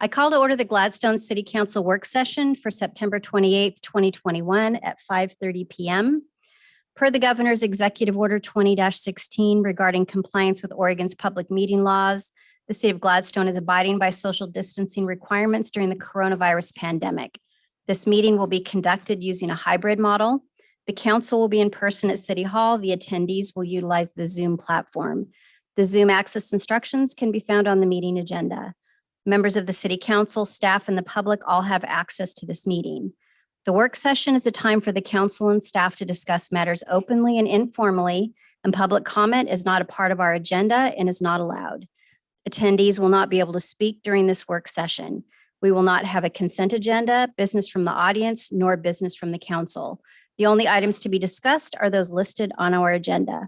I call to order the Gladstone City Council work session for September 28th, 2021 at 5:30 p.m. Per the Governor's Executive Order 20-16 regarding compliance with Oregon's public meeting laws, the City of Gladstone is abiding by social distancing requirements during the coronavirus pandemic. This meeting will be conducted using a hybrid model. The council will be in person at City Hall. The attendees will utilize the Zoom platform. The Zoom access instructions can be found on the meeting agenda. Members of the City Council, staff, and the public all have access to this meeting. The work session is a time for the council and staff to discuss matters openly and informally, and public comment is not a part of our agenda and is not allowed. Attendees will not be able to speak during this work session. We will not have a consent agenda, business from the audience, nor business from the council. The only items to be discussed are those listed on our agenda.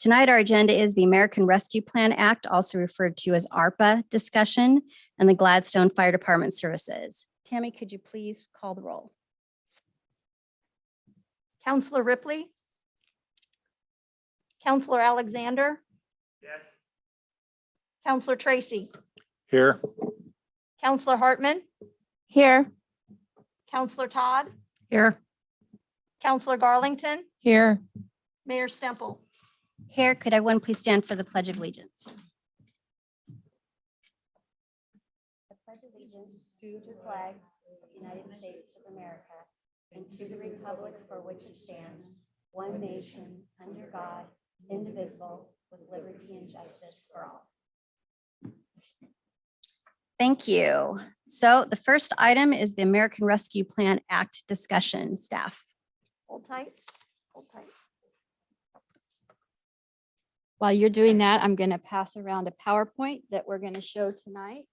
Tonight, our agenda is the American Rescue Plan Act, also referred to as ARPA discussion, and the Gladstone Fire Department services. Tammy, could you please call the roll? Councillor Ripley? Councillor Alexander? Yes. Councillor Tracy? Here. Councillor Hartman? Here. Councillor Todd? Here. Councillor Garlington? Here. Mayor Stemple? Here, could everyone please stand for the Pledge of Allegiance? I pledge allegiance to the flag of the United States of America and to the republic for which it stands, one nation, under God, indivisible, with liberty and justice for all. Thank you. So the first item is the American Rescue Plan Act discussion. Staff. Hold tight. Hold tight. While you're doing that, I'm going to pass around a PowerPoint that we're going to show tonight.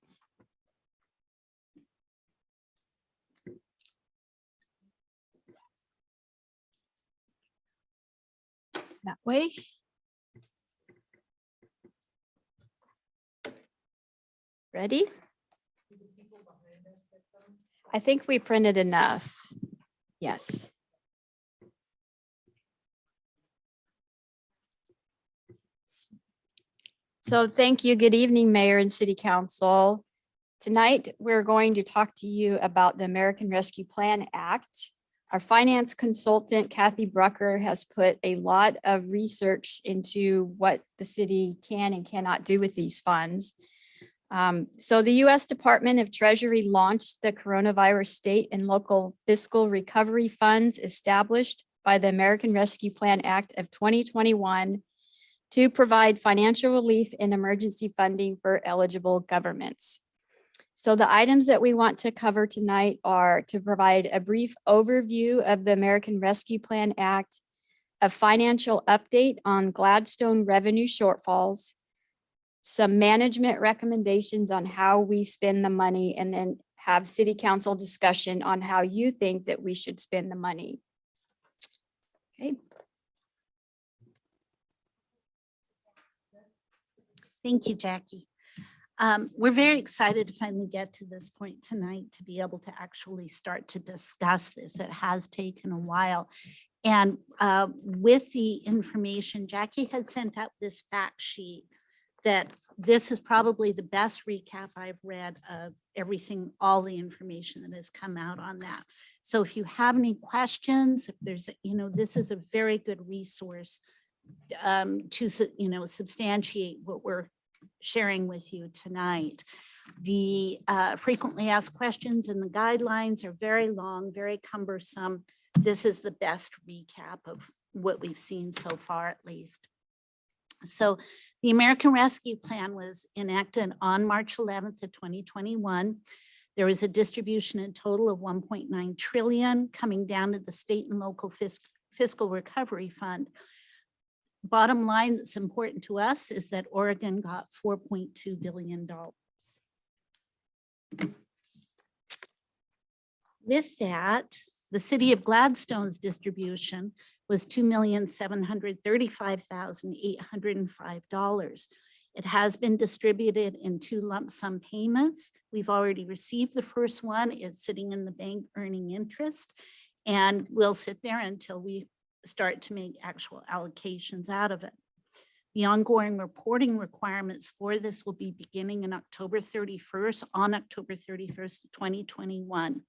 That way. Ready? I think we printed enough. Yes. So thank you. Good evening, Mayor and City Council. Tonight, we're going to talk to you about the American Rescue Plan Act. Our finance consultant, Kathy Brucker, has put a lot of research into what the city can and cannot do with these funds. So the U.S. Department of Treasury launched the Coronavirus State and Local Fiscal Recovery Funds established by the American Rescue Plan Act of 2021 to provide financial relief and emergency funding for eligible governments. So the items that we want to cover tonight are to provide a brief overview of the American Rescue Plan Act, a financial update on Gladstone revenue shortfalls, some management recommendations on how we spend the money, and then have City Council discussion on how you think that we should spend the money. Okay. Thank you, Jackie. We're very excited to finally get to this point tonight to be able to actually start to discuss this. It has taken a while. And with the information, Jackie had sent out this fact sheet that this is probably the best recap I've read of everything, all the information that has come out on that. So if you have any questions, if there's, this is a very good resource to, substantiate what we're sharing with you tonight. The frequently asked questions and the guidelines are very long, very cumbersome. This is the best recap of what we've seen so far, at least. So the American Rescue Plan was enacted on March 11th of 2021. There was a distribution in total of 1.9 trillion coming down to the state and local fiscal recovery fund. Bottom line that's important to us is that Oregon got $4.2 billion. With that, the city of Gladstone's distribution was $2,735,805. It has been distributed in 2 lump sum payments. We've already received the first one. It's sitting in the bank earning interest, and we'll sit there until we start to make actual allocations out of it. The ongoing reporting requirements for this will be beginning in October 31st, on October 31st, 2021.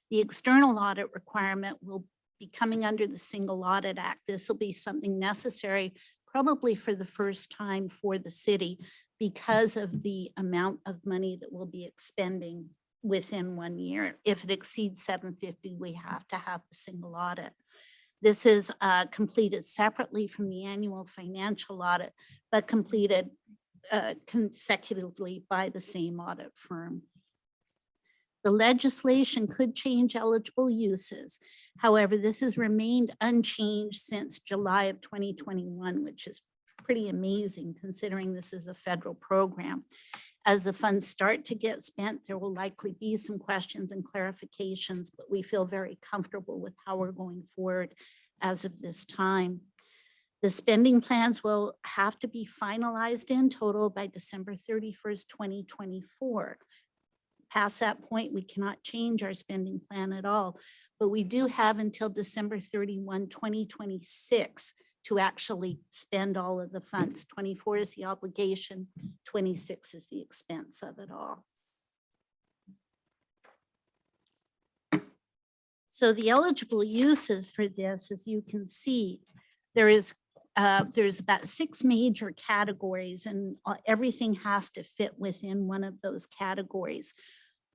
The external audit requirement will be coming under the Single Audit Act. This will be something necessary probably for the first time for the city because of the amount of money that we'll be expending within 1 year. If it exceeds 750, we have to have the single audit. This is completed separately from the annual financial audit, but completed consecutively by the same audit firm. The legislation could change eligible uses. However, this has remained unchanged since July of 2021, which is pretty amazing considering this is a federal program. As the funds start to get spent, there will likely be some questions and clarifications, but we feel very comfortable with how we're going forward as of this time. The spending plans will have to be finalized in total by December 31st, 2024. Past that point, we cannot change our spending plan at all, but we do have until December 31, 2026 to actually spend all of the funds. 24 is the obligation, 26 is the expense of it all. So the eligible uses for this, as you can see, there's about 6 major categories, and everything has to fit within one of those categories.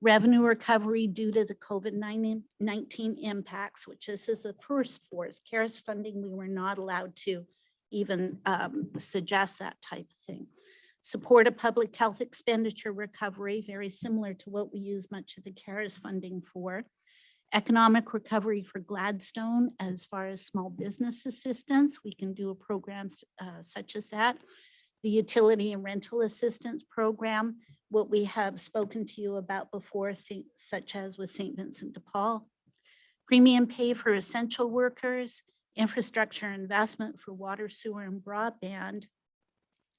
Revenue recovery due to the COVID-19 impacts, which this is the first for, is CARES funding. We were not allowed to even suggest that type of thing. Support of public health expenditure recovery, very similar to what we use much of the CARES funding for. Economic recovery for Gladstone, as far as small business assistance, we can do a program such as that. The utility and rental assistance program, what we have spoken to you about before, such as with St. Vincent de Paul. Premium pay for essential workers, infrastructure investment for water, sewer, and broadband,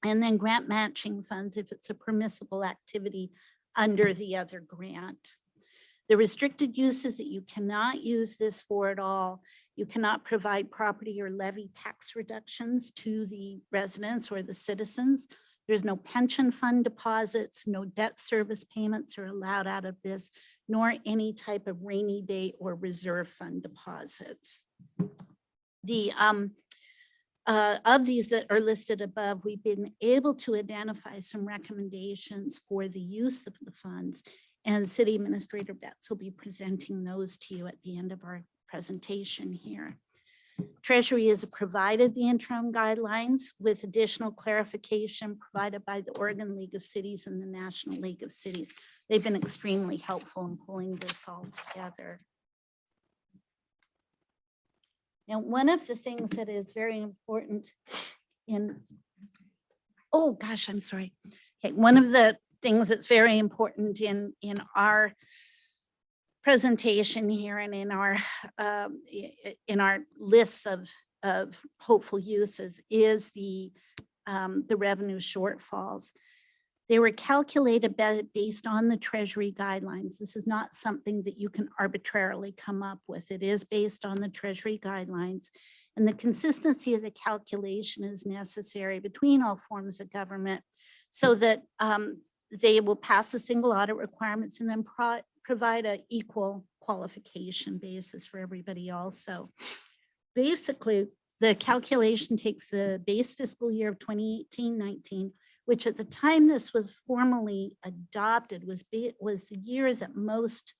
and then grant matching funds if it's a permissible activity under the other grant. The restricted uses that you cannot use this for at all, you cannot provide property or levy tax reductions to the residents or the citizens. There's no pension fund deposits, no debt service payments are allowed out of this, nor any type of rainy day or reserve fund deposits. The of these that are listed above, we've been able to identify some recommendations for the use of the funds, and City Administrator Betts will be presenting those to you at the end of our presentation here. Treasury has provided the interim guidelines with additional clarification provided by the Oregon League of Cities and the National League of Cities. They've been extremely helpful in pulling this all together. Now, one of the things that is very important in, oh gosh, I'm sorry. Okay, one of the things that's very important in our presentation here and in our lists of hopeful uses is the revenue shortfalls. They were calculated based on the Treasury guidelines. This is not something that you can arbitrarily come up with. It is based on the Treasury guidelines, and the consistency of the calculation is necessary between all forms of government so that they will pass the single audit requirements and then provide an equal qualification basis for everybody also. Basically, the calculation takes the base fiscal year of 2018-19, which at the time this was formally adopted was the year that most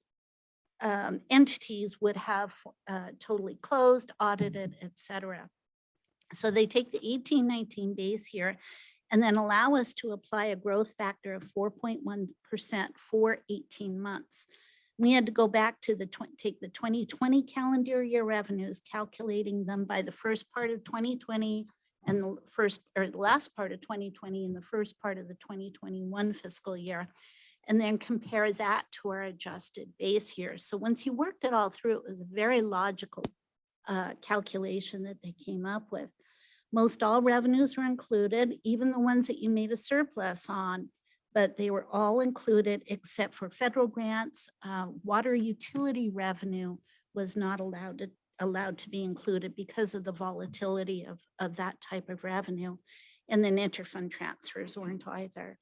entities would have totally closed, audited, etc. So they take the 18-19 base year and then allow us to apply a growth factor of 4.1% for 18 months. We had to go back to take the 2020 calendar year revenues, calculating them by the first part of 2020 and the last part of 2020 and the first part of the 2021 fiscal year, and then compare that to our adjusted base year. So once you worked it all through, it was a very logical calculation that they came up with. Most all revenues were included, even the ones that you made a surplus on, but they were all included except for federal grants. Water utility revenue was not allowed to allowed to be included because of the volatility of that type of revenue. And then interfund transfers weren't either.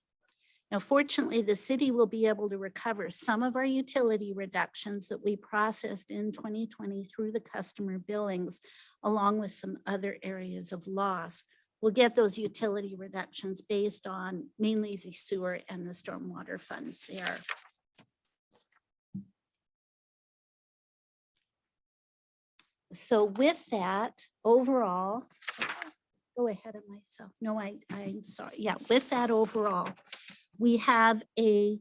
Now, fortunately, the city will be able to recover some of our utility reductions that we processed in 2020 through the customer billings, along with some other areas of loss. We'll get those utility reductions based on mainly the sewer and the stormwater funds there. So with that, overall, go ahead of myself. No, I'm sorry. Yeah, with that overall, we have a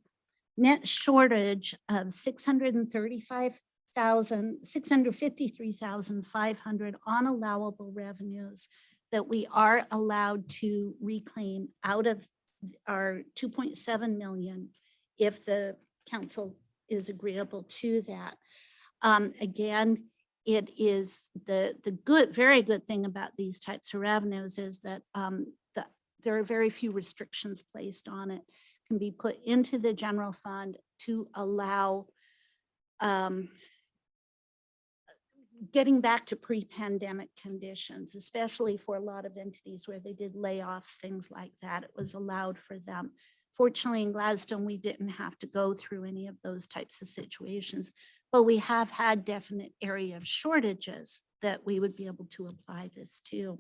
net shortage of 653,500 on allowable revenues that we are allowed to reclaim out of our 2.7 million if the council is agreeable to that. Again, it is the good, very good thing about these types of revenues is that there are very few restrictions placed on it. Can be put into the general fund to allow getting back to pre-pandemic conditions, especially for a lot of entities where they did layoffs, things like that. It was allowed for them. Fortunately, in Gladstone, we didn't have to go through any of those types of situations, but we have had definite area of shortages that we would be able to apply this to.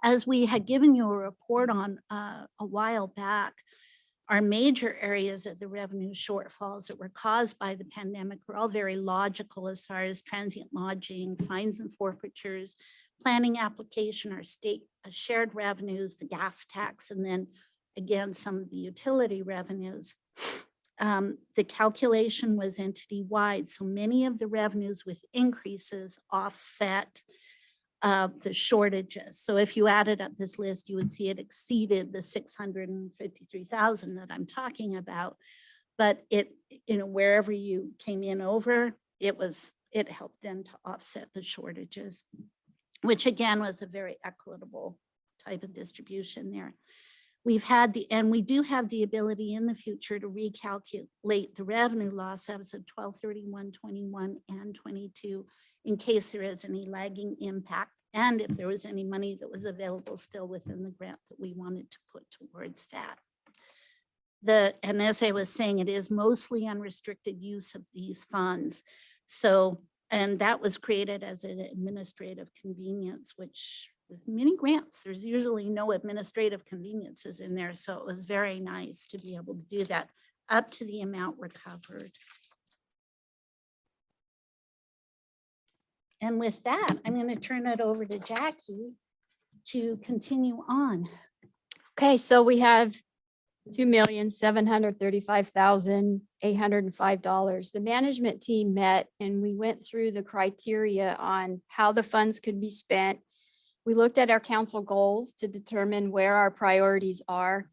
As we had given you a report on a while back, our major areas of the revenue shortfalls that were caused by the pandemic were all very logical as far as transient lodging, fines and forfeitures, planning application, our state shared revenues, the gas tax, and then again, some of the utility revenues. The calculation was entity-wide, so many of the revenues with increases offset the shortages. So if you added up this list, you would see it exceeded the 653,000 that I'm talking about. But it, wherever you came in over, it helped then to offset the shortages, which again was a very equitable type of distribution there. We do have the ability in the future to recalculate the revenue loss as of 12/31/21 and 22 in case there is any lagging impact and if there was any money that was available still within the grant that we wanted to put towards that. And as I was saying, it is mostly unrestricted use of these funds. So, and that was created as an administrative convenience, which with many grants, there's usually no administrative conveniences in there. So it was very nice to be able to do that up to the amount recovered. And with that, I'm going to turn it over to Jackie to continue on. Okay, so we have $2,735,805. The management team met and we went through the criteria on how the funds could be spent. We looked at our council goals to determine where our priorities are.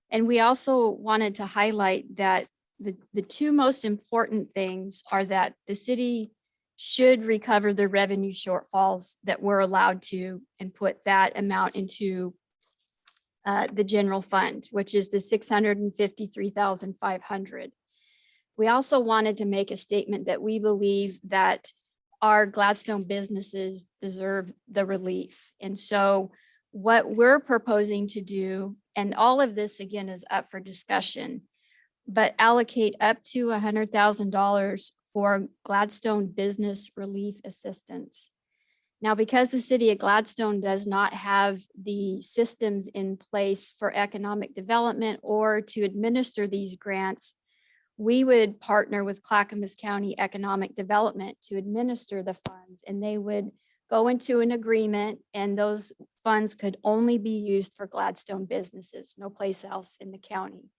And we also wanted to highlight that the two most important things are that the city should recover the revenue shortfalls that we're allowed to and put that amount into the general fund, which is the 653,500. We also wanted to make a statement that we believe that our Gladstone businesses deserve the relief. And so what we're proposing to do, and all of this again is up for discussion, but allocate up to $100,000 for Gladstone business relief assistance. Now, because the city of Gladstone does not have the systems in place for economic development or to administer these grants, we would partner with Clackamas County Economic Development to administer the funds, and they would go into an agreement, and those funds could only be used for Gladstone businesses, no place else in the county.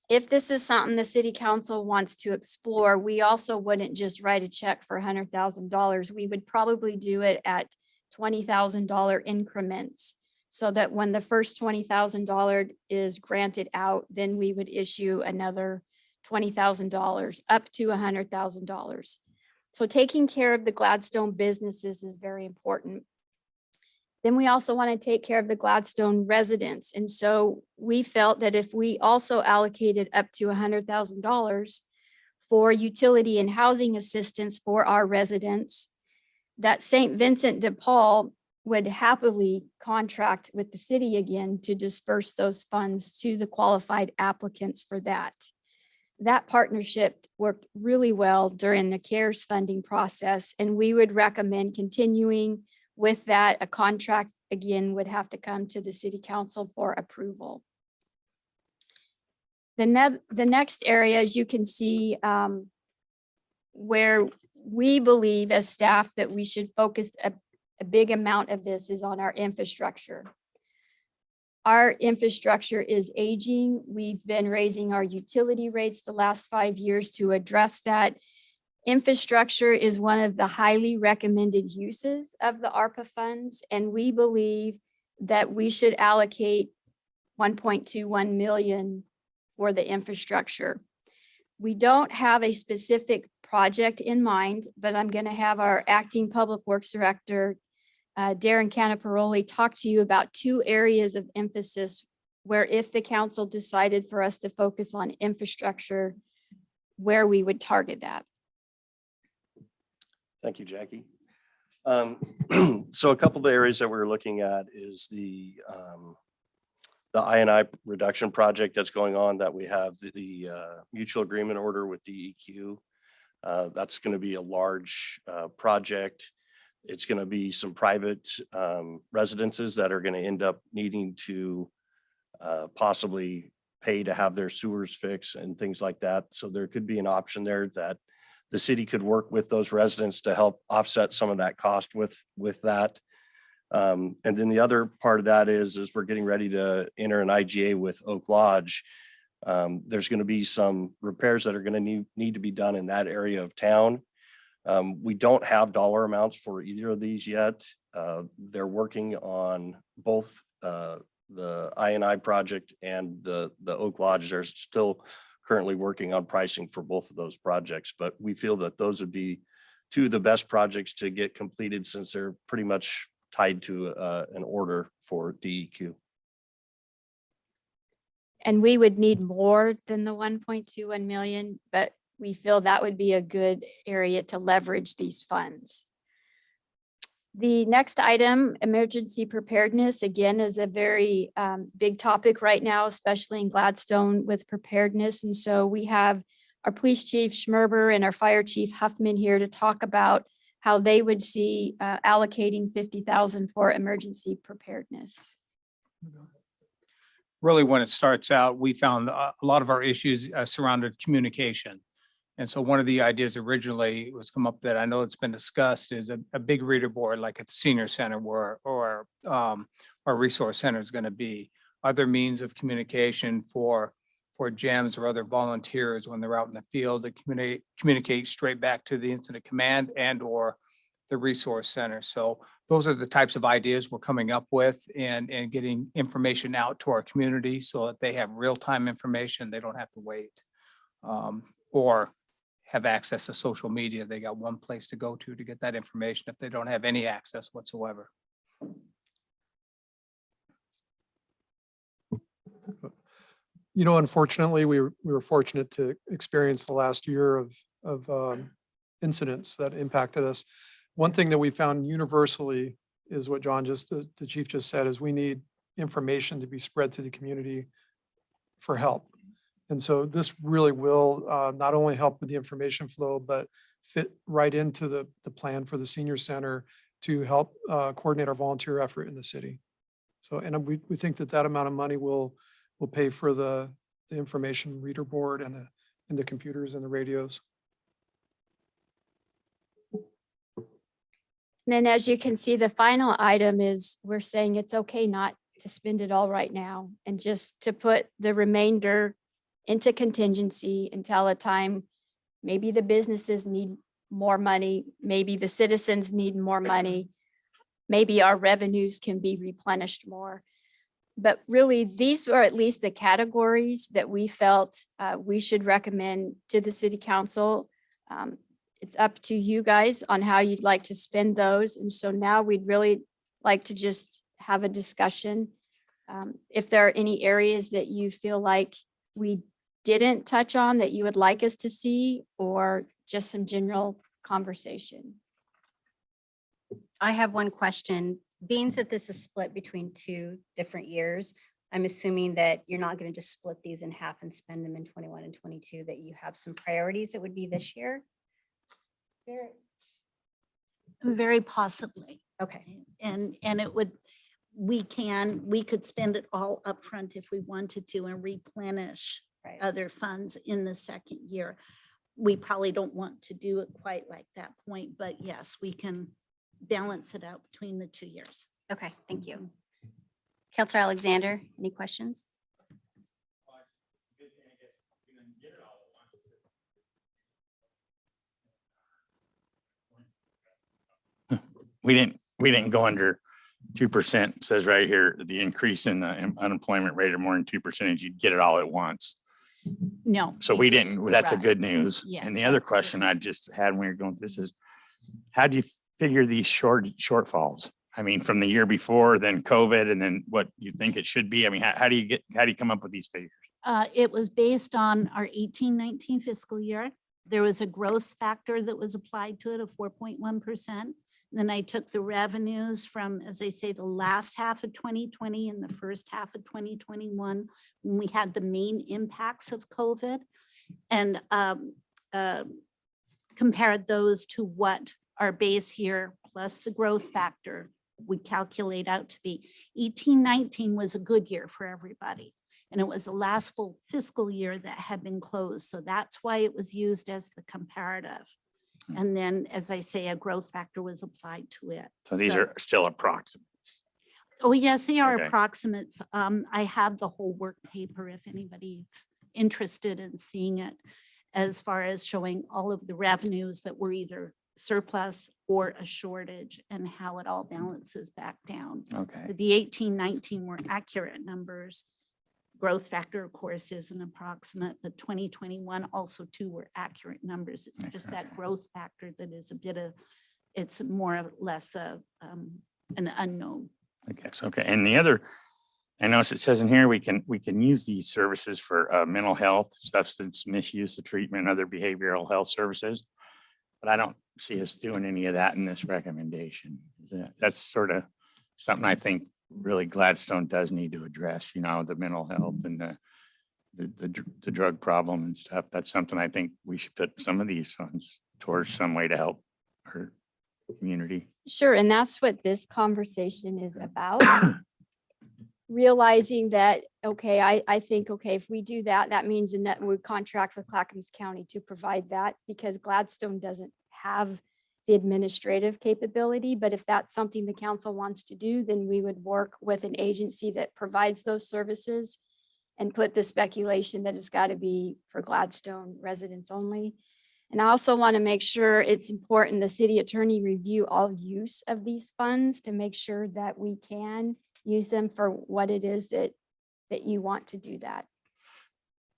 If this is something the city council wants to explore, we also wouldn't just write a check for $100,000. We would probably do it at $20,000 increments so that when the first $20,000 is granted out, then we would issue another $20,000 up to $100,000. So taking care of the Gladstone businesses is very important. Then we also want to take care of the Gladstone residents. And so we felt that if we also allocated up to $100,000 for utility and housing assistance for our residents, that St. Vincent de Paul would happily contract with the city again to disperse those funds to the qualified applicants for that. That partnership worked really well during the CARES funding process, and we would recommend continuing with that. A contract again would have to come to the city council for approval. The next area, as you can see, where we believe as staff that we should focus a big amount of this is on our infrastructure. Our infrastructure is aging. We've been raising our utility rates the last 5 years to address that. Infrastructure is one of the highly recommended uses of the ARPA funds, and we believe that we should allocate 1.21 million for the infrastructure. We don't have a specific project in mind, but I'm going to have our acting public works director, Darren Canaparoli, talk to you about 2 areas of emphasis where if the council decided for us to focus on infrastructure, where we would target that. Thank you, Jackie. So a couple of areas that we're looking at is the I&I reduction project that's going on, that we have the mutual agreement order with DEQ. That's going to be a large project. It's going to be some private residences that are going to end up needing to possibly pay to have their sewers fixed and things like that. So there could be an option there that the city could work with those residents to help offset some of that cost with that. And then the other part of that is we're getting ready to enter an IGA with Oak Lodge. There's going to be some repairs that are going to need to be done in that area of town. We don't have dollar amounts for either of these yet. They're working on both the I&I project and the Oak Lodge. They're still currently working on pricing for both of those projects, but we feel that those would be 2 of the best projects to get completed since they're pretty much tied to an order for DEQ. And we would need more than the 1.21 million, but we feel that would be a good area to leverage these funds. The next item, emergency preparedness, again, is a very big topic right now, especially in Gladstone with preparedness. And so we have our police chief Schmerber and our fire chief Huffman here to talk about how they would see allocating 50,000 for emergency preparedness. Really, when it starts out, we found a lot of our issues surrounded communication. And so one of the ideas originally was come up that I know it's been discussed is a big reader board like at the senior center where or our resource center is going to be. Other means of communication for GEMS or other volunteers when they're out in the field to communicate straight back to the incident command and or the resource center. So those are the types of ideas we're coming up with and getting information out to our community so that they have real-time information. They don't have to wait or have access to social media. They got one place to go to get that information if they don't have any access whatsoever. You know, unfortunately, we were fortunate to experience the last year of incidents that impacted us. One thing that we found universally is what John the chief just said, is we need information to be spread to the community for help. And so this really will not only help with the information flow, but fit right into the plan for the senior center to help coordinate our volunteer effort in the city. So, and we think that amount of money will pay for the information reader board and the computers and the radios. And then as you can see, the final item is we're saying it's okay not to spend it all right now and just to put the remainder into contingency until a time, maybe the businesses need more money, maybe the citizens need more money, maybe our revenues can be replenished more. But really, these are at least the categories that we felt we should recommend to the city council. It's up to you guys on how you'd like to spend those. And so now we'd really like to just have a discussion. If there are any areas that you feel like we didn't touch on that you would like us to see, or just some general conversation. I have one question. Being that this is split between 2 different years, I'm assuming that you're not going to just split these in half and spend them in 21 and 22, that you have some priorities that would be this year? Very possibly. Okay, And it would, we could spend it all upfront if we wanted to and replenish right. other funds in the second year. We probably don't want to do it quite like that point, but yes, we can balance it out between the 2 years. Okay, thank you. Counselor Alexander, any questions? We didn't go under 2%. Says right here, the increase in the unemployment rate of more than 2%, you'd get it all at once. No. So we didn't, that's a Right. good news. Yes, And the other question I just had when we were going through this is, how do you figure these shortfalls? I mean, from the year before, then COVID, and then what you think it should be? I mean, how do you come up with these figures? It was based on our 18-19 fiscal year. There was a growth factor that was applied to it of 4.1%. Then I took the revenues from, as I say, the last half of 2020 and the first half of 2021, when we had the main impacts of COVID, and compared those to what our base year plus the growth factor would calculate out to be. 18-19 was a good year for everybody. And it was the last full fiscal year that had been closed. So that's why it was used as the comparative. And then, as I say, a growth factor was applied to it. So these are still approximates. Oh, yes, they are Okay. approximates. I have the whole work paper if anybody's interested in seeing it, as far as showing all of the revenues that were either surplus or a shortage and how it all balances back down. Okay. The 18-19 were accurate numbers. Growth factor, of course, is an approximate, but 2021 also too were accurate numbers. It's just that growth factor that is a bit of, it's more or less an unknown. I guess, okay. And the other, I notice it says in here, we can use these services for mental health, substance misuse, the treatment, other behavioral health services. But I don't see us doing any of that in this recommendation. That's sort of something I think really Gladstone does need to address, you know, the mental health and the drug problem and stuff. That's something I think we should put some of these funds towards some way to help our community. Sure, and that's what this conversation is about. Realizing that, okay, I think, okay, if we do that, that means in that we contract with Clackamas County to provide that, because Gladstone doesn't have the administrative capability. But if that's something the council wants to do, then we would work with an agency that provides those services and put the speculation that it's got to be for Gladstone residents only. And I also want to make sure it's important the city attorney review all use of these funds to make sure that we can use them for what it is that you want to do that.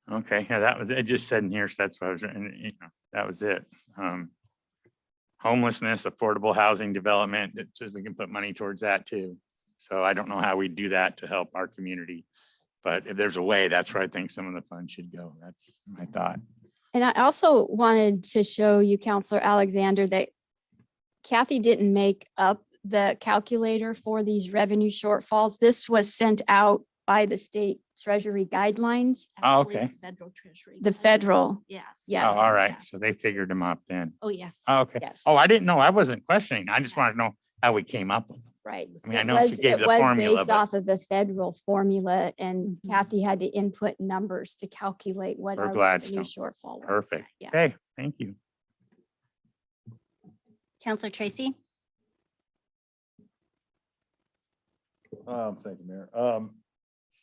Okay, yeah, that was, it just said in here, so that's what I was, and you know, that was it. Homelessness, affordable housing development, it says we can put money towards that too. So I don't know how we do that to help our community, but if there's a way, that's where I think some of the funds should go. That's my thought. And I also wanted to show you, Counselor Alexander, that Kathy didn't make up the calculator for these revenue shortfalls. This was sent out by the state Treasury Guidelines. Oh, Actually, okay. Federal Treasury. The Guidelines. federal. Yes. Yes. Oh, all right, yes. so they figured them up then. Oh, yes. Oh, okay. Yes. Oh, I didn't know. I wasn't questioning. I just wanted to know how we came up with them. Right. I mean, I It know she was- gave it the was formula, based but- off of the federal formula, and Mhm. Kathy had to input numbers to calculate what For our revenue Gladstone. shortfall was. Perfect. Yeah. Okay, thank you. Counselor Tracy? Thank you, Mayor.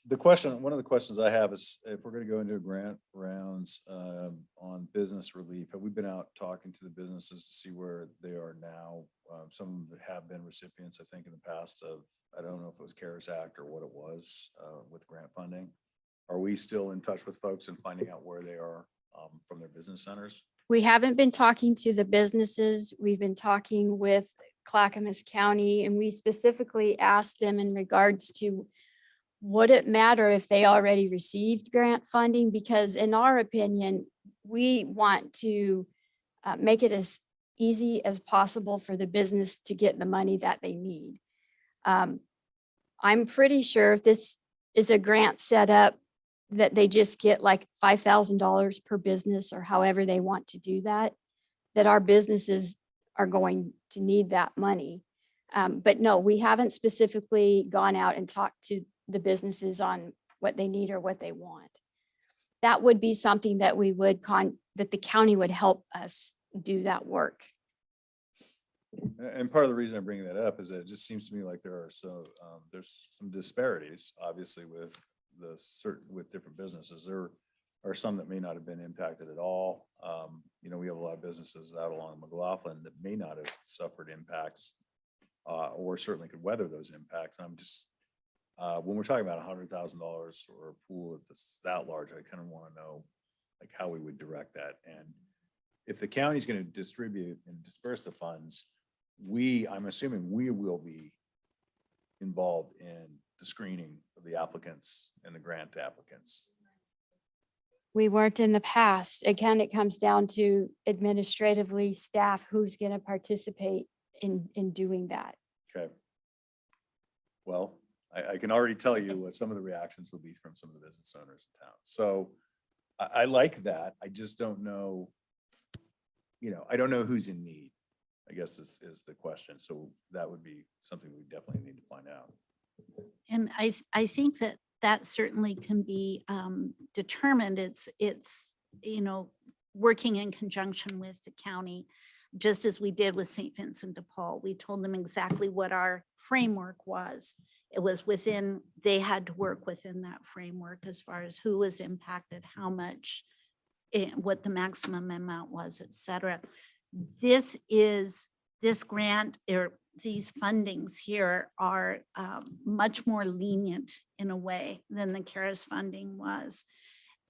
The question, one of the questions I have is if we're going to go into grant rounds on business relief, have we been out talking to the businesses to see where they are now? Some of them have been recipients, I think, in the past of, I don't know if it was CARES Act or what it was with grant funding. Are we still in touch with folks and finding out where they are from their business centers? We haven't been talking to the businesses. We've been talking with Clackamas County, and we specifically asked them in regards to, would it matter if they already received grant funding? Because in our opinion, we want to make it as easy as possible for the business to get the money that they need. I'm pretty sure if this is a grant set up that they just get like $5,000 per business or however they want to do that, that our businesses are going to need that money. But no, we haven't specifically gone out and talked to the businesses on what they need or what they want. That would be something that we would that the county would help us do that work. And part of the reason I'm bringing that up is that it just seems to me like there's some disparities, obviously, with with different businesses. There are some that may not have been impacted at all. We have a lot of businesses out along McLaughlin that may not have suffered impacts, or certainly could weather those impacts. I'm just, when we're talking about $100,000 or a pool that's that large, I kind of want to know like how we would direct that. And if the county's going to distribute and disperse the funds, I'm assuming we will be involved in the screening of the applicants and the grant applicants. We weren't in the past. Again, it comes down to administratively staff who's going to participate in doing that. Okay. Well, I can already tell you what some of the reactions will be from some of the business owners in town. So I like that. I just don't know, I don't know who's in need, I guess is the question. So that would be something we definitely need to find out. And I think that certainly can be determined. It's working in conjunction with the county, just as we did with St. Vincent de Paul. We told them exactly what our framework was. It was within, they had to work within that framework as far as who was impacted, how much, what the maximum amount was, et cetera. This grant or these fundings here are much more lenient in a way than the CARES funding was.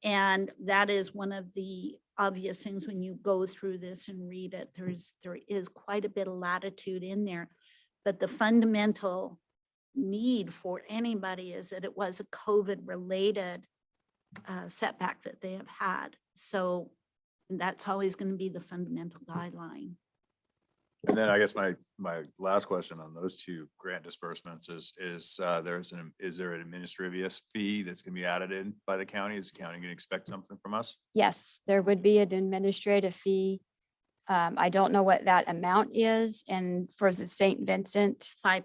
And that is one of the obvious things when you go through this and read it. There is quite a bit of latitude in there, but the fundamental need for anybody is that it was a COVID related setback that they have had. So that's always going to be the fundamental guideline. And then I guess my last question on those two grant disbursements is there an administrative fee that's going to be added in by the county? Is the county going to expect something from us? Yes, there would be an administrative fee. I don't know what that amount is. And for the St. Vincent, 5%. 5%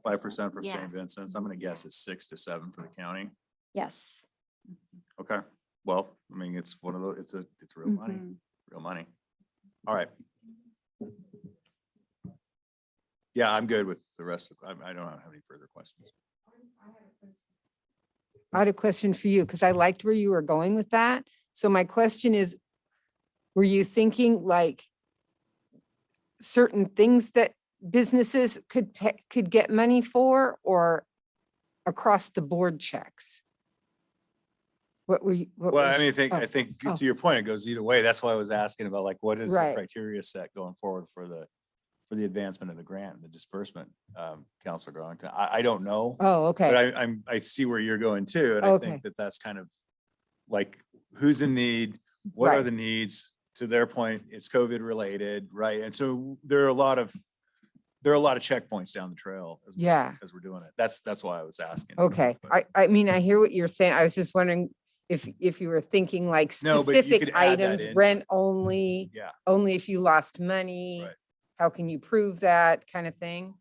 for St. Yes. Vincent's. I'm going to guess it's 6 to 7 for the county. yes. Okay. Well, I mean, it's one of those, it's real money, Mhm. real money. All right. Yeah, I'm good with the rest of, I don't have any further questions. I had a question for you because I liked where you were going with that. So my question is, were you thinking like certain things that businesses could get money for, or across the board checks? What were you? Well, I mean, I think oh. to your point, it goes either way. That's why I was asking about like, what is the Right. criteria set going forward for the advancement of the grant and the disbursement, Counselor Garlington? I don't know. Oh, okay. But I see where you're going too. And I Okay. think that's kind of like, who's in need? What are Right. the needs? To their point, it's COVID related, right? And so there are a lot of checkpoints down the trail. Yeah. As we're doing it. That's why I was asking. Okay. But- I mean, I hear what you're saying. I was just wondering if you were thinking like No, but you specific could add that items, in. rent only, Yeah, only if you lost money. Right. How can you prove that kind of thing?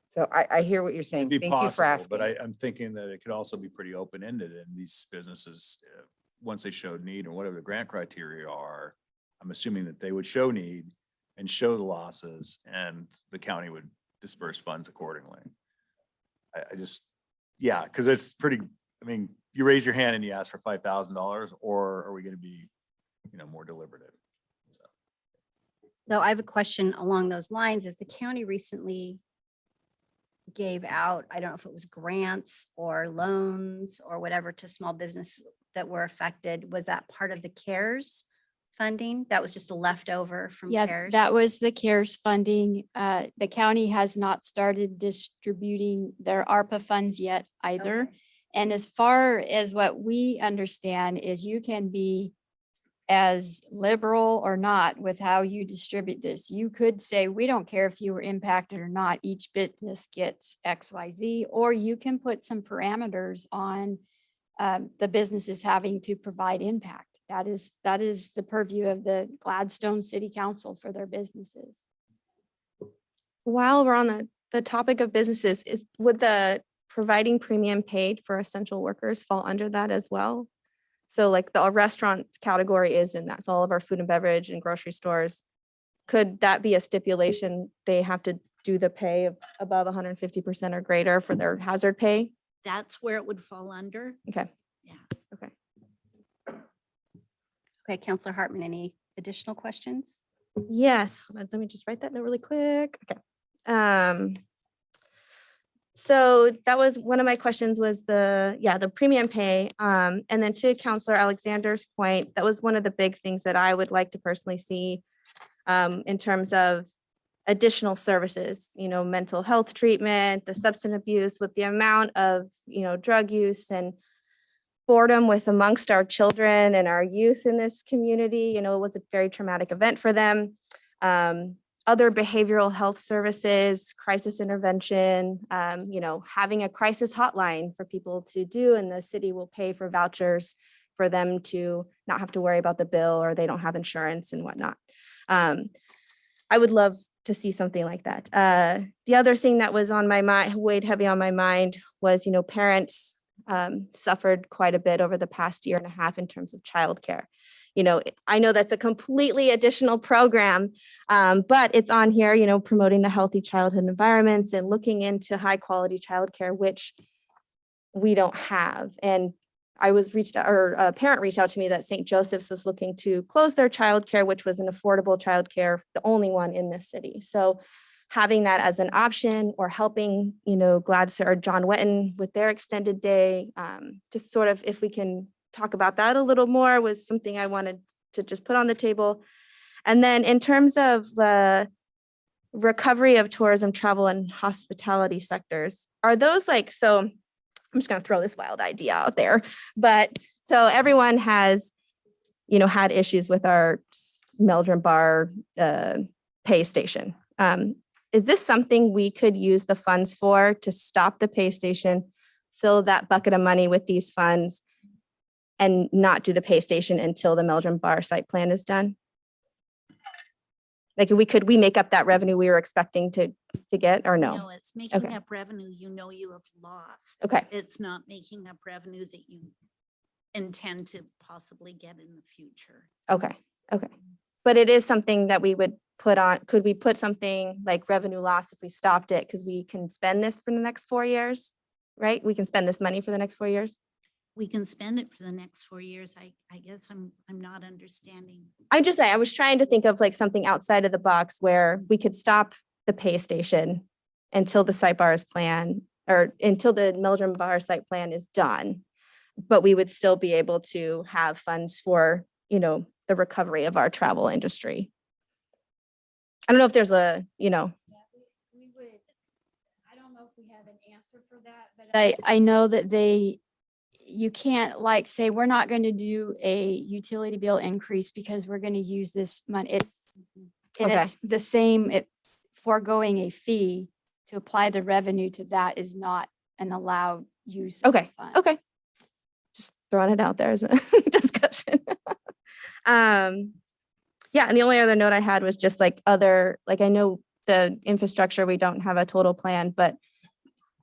So I hear what you're saying. it'd be Thank you for possible, but asking. I'm thinking that it could also be pretty open-ended and these businesses, once they showed need and whatever the grant criteria are, I'm assuming that they would show need and show the losses and the county would disperse funds accordingly. I just, yeah, because it's pretty, I mean, you raise your hand and you ask for $5,000, or are we going to be, more deliberative? So I have a question along those lines. Is the county recently gave out, I don't know if it was grants or loans or whatever to small business that were affected. Was that part of the CARES funding? That was just a leftover from Yeah, CARES? that was the CARES funding. The county has not started distributing their ARPA funds yet either. Okay. And as far as what we understand is you can be as liberal or not with how you distribute this. You could say, we don't care if you were impacted or not, each business gets XYZ, or you can put some parameters on the businesses having to provide impact. That is the purview of the Gladstone City Council for their businesses. While we're on the topic of businesses, would the providing premium paid for essential workers fall under that as well? So like the restaurant category is in that, so all of our food and beverage and grocery stores. Could that be a stipulation? They have to do the pay of above 150% or greater for their hazard pay? That's where it would fall under. Okay. Yeah. Okay. Okay, Counselor Hartman, any additional questions? Yes, hold on, let me just write that note really quick. Okay. So that was one of my questions was the premium pay. And then to Counselor Alexander's point, that was one of the big things that I would like to personally see in terms of additional services, mental health treatment, the substance abuse, with the amount of, drug use and boredom with amongst our children and our youth in this community. It was a very traumatic event for them. Other behavioral health services, crisis intervention, having a crisis hotline for people to do, and the city will pay for vouchers for them to not have to worry about the bill, or they don't have insurance and whatnot. I would love to see something like that. The other thing that was on my mind, weighed heavy on my mind, was, parents suffered quite a bit over the past year and a half in terms of childcare. I know that's a completely additional program, but it's on here, promoting the healthy childhood environments and looking into high quality childcare, which we don't have. And I was a parent reached out to me that St. Joseph's was looking to close their childcare, which was an affordable childcare, the only one in this city. So having that as an option, or helping, Gladstone or John Wetton with their extended day, just sort of, if we can talk about that a little more, was something I wanted to just put on the table. And then in terms of the recovery of tourism, travel, and hospitality sectors, are those so I'm just going to throw this wild idea out there, but so everyone has, had issues with our Meldrum Bar pay station. Is this something we could use the funds for, to stop the pay station, fill that bucket of money with these funds, and not do the pay station until the Meldrum Bar site plan is done? Like, we make up that revenue we were expecting to get, or no? No, it's making Okay. up revenue you have lost. Okay. It's not making up revenue that you intend to possibly get in the future. Okay. But it is something that we would put on, could we put something like revenue loss if we stopped it? Because we can spend this for the next 4 years, right? We can spend this money for the next 4 years. We can spend it for the next 4 years. I guess I'm not understanding. I'm just saying, I was trying to think of something outside of the box where we could stop the pay station until the site bars plan, or until the Meldrum Bar site plan is done. But we would still be able to have funds for, the recovery of our travel industry. I don't know if there's a, We would, I don't know if we have an answer for that, but I know that you can't say, we're not going to do a utility bill increase because we're going to use this money. It's the same, foregoing a fee to apply the revenue to that is not an allowed use. of the funds. Okay. Just throwing it out there as a discussion. Yeah, and the only other note I had was just I know the infrastructure, we don't have a total plan, but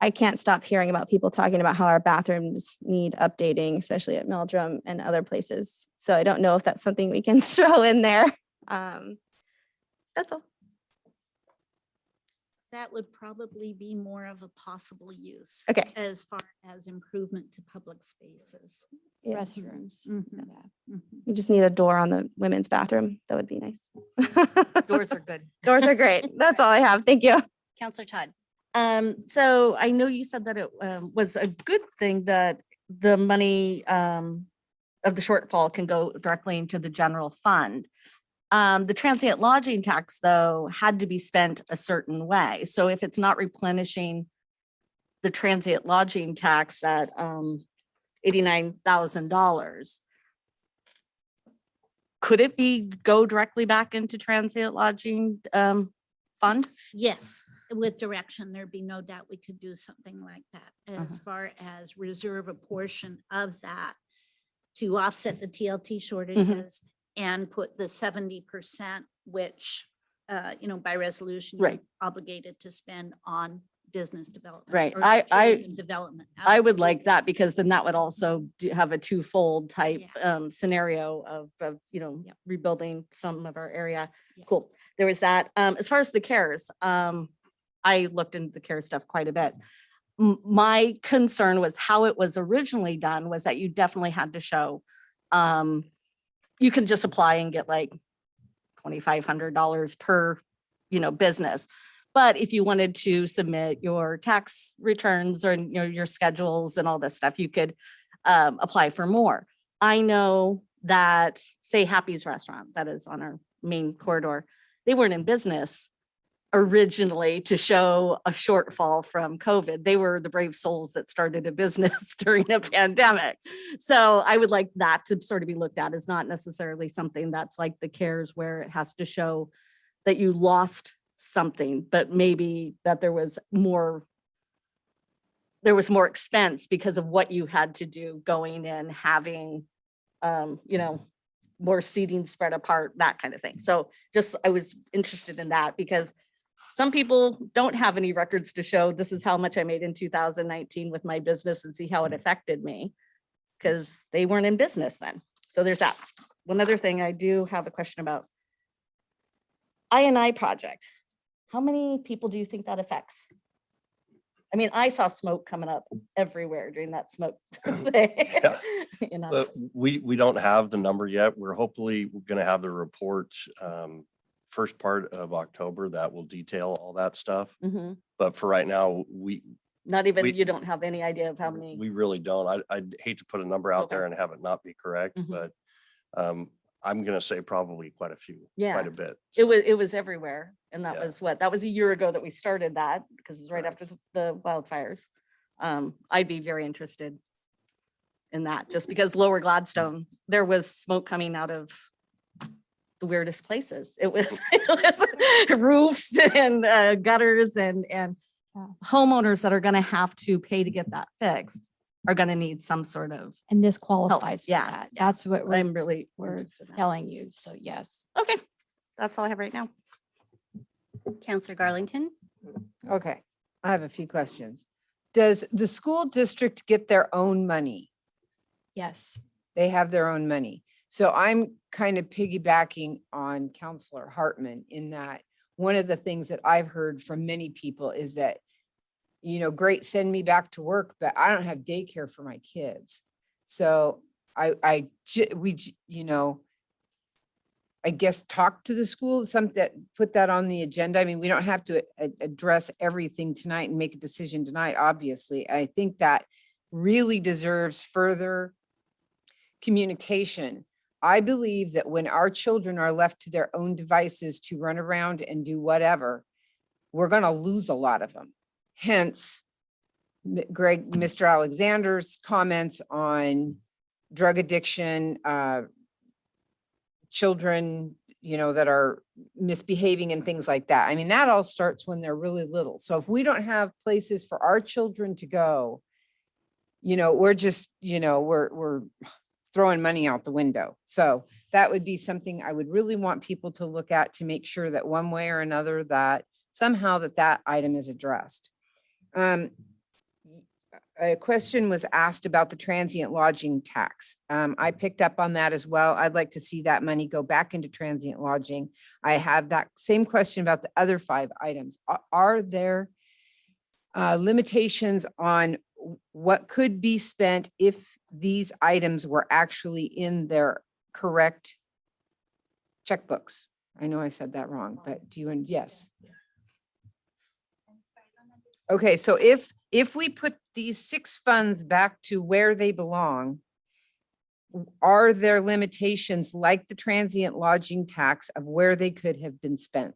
I can't stop hearing about people talking about how our bathrooms need updating, especially at Meldrum and other places. So I don't know if that's something we can throw in there. That's all. That would probably be more of a possible use. Okay. As far as improvement to public spaces. Yeah. Restrooms. Mhm. Yeah. Mhm. We just need a door on the women's bathroom. That would be nice. Doors are good. Doors are great. That's all I have. Thank you. Counselor Todd. So I know you said that it was a good thing that the money of the shortfall can go directly into the general fund. The transient lodging tax, though, had to be spent a certain way. So if it's not replenishing the transient lodging tax at $89,000, could it go directly back into transient lodging fund? Yes, with direction, there'd be no doubt we could do something like that. As far as reserve a portion of that to offset the TLT shortages and put the 70%, which, by resolution, you're Right. obligated to spend on business development. Right. or I- tourism Development. I would like Absolutely. that because then that would also have a twofold type Yes. scenario of, Yep. rebuilding some of our area. Yes. Cool. There was that. As far as the CARES, I looked into the CARES stuff quite a bit. My concern was how it was originally done was that you definitely had to show, you can just apply and get like $2,500 per, business. But if you wanted to submit your tax returns or, your schedules and all this stuff, you could apply for more. I know that, say, Happy's Restaurant, that is on our main corridor, they weren't in business originally to show a shortfall from COVID. They were the brave souls that started a business during a pandemic. So I would like that to sort of be looked at as not necessarily something that's like the CARES where it has to show that you lost something, but maybe that there was more expense because of what you had to do going in, having, more seating spread apart, that kind of thing. So I was interested in that because some people don't have any records to show this is how much I made in 2019 with my business and see how it affected me because they weren't in business then. So there's that. One other thing I do have a question about. I&I project. How many people do you think that affects? I mean, I saw smoke coming up everywhere during that smoke thing. But we don't have the number yet. We're hopefully going to have the report first part of October that will detail all that stuff. Mhm. But for right now, Not even, We- you don't have any idea of how many. we really don't. I'd hate to put a number out there Okay. and have it not be correct, Mhm. but I'm going to say probably quite a few, Yeah. quite a bit. It was everywhere. And that Yeah. was that was a year ago that we started that because it was right Right. after the wildfires. I'd be very interested in that just because Lower Gladstone, there was smoke coming out of the weirdest places. It was, roofs and gutters and homeowners that are going to have to pay to get that fixed are going to need some sort of, And this qualifies for yeah. that. That's what I'm really we're interested in that. telling you. So yes. Okay, that's all I have right now. Counselor Garlington. Okay, I have a few questions. Does the school district get their own money? Yes. They have their own money. So I'm kind of piggybacking on Counselor Hartman in that one of the things that I've heard from many people is that, great, send me back to work, but I don't have daycare for my kids. So I guess talk to the school, put that on the agenda. I mean, we don't have to address everything tonight and make a decision tonight, obviously. I think that really deserves further communication. I believe that when our children are left to their own devices to run around and do whatever, we're going to lose a lot of them. Hence, Mr. Alexander's comments on drug addiction, children, that are misbehaving and things like that. I mean, that all starts when they're really little. So if we don't have places for our children to go, we're just, we're throwing money out the window. So that would be something I would really want people to look at to make sure that one way or another that somehow that item is addressed. A question was asked about the transient lodging tax. I picked up on that as well. I'd like to see that money go back into transient lodging. I have that same question about the other 5 items. Are there limitations on what could be spent if these items were actually in their correct checkbooks? I know I said that wrong, but do you, yes. Okay, so if we put these 6 funds back to where they belong, are there limitations like the transient lodging tax of where they could have been spent?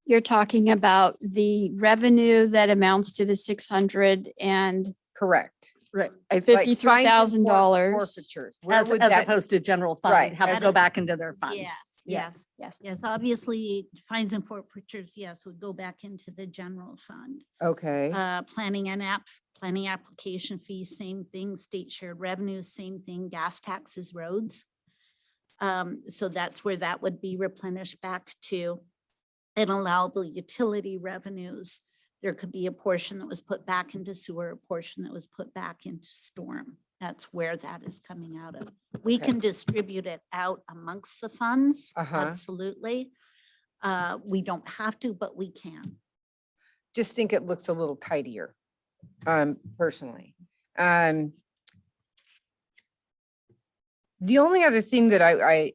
You're talking about the revenue that amounts to the 600 and Correct. Right. Like fines and $53,000. forfeitures. Where As would as that- opposed to general Right, fund, have as to go a- back into their funds. Yes, Yes, yes, yes. yes. Obviously, fines and forfeitures, yes, would go back into the general fund. Okay, Planning application fees, same thing. State shared revenues, same thing. Gas taxes, roads. So that's where that would be replenished back to. And allowable utility revenues. There could be a portion that was put back into sewer, a portion that was put back into storm. That's where that is coming out of. We Okay. can distribute it out amongst the funds, Uh-huh. absolutely. We don't have to, but we can. just think it looks a little tidier, personally. The only other thing that I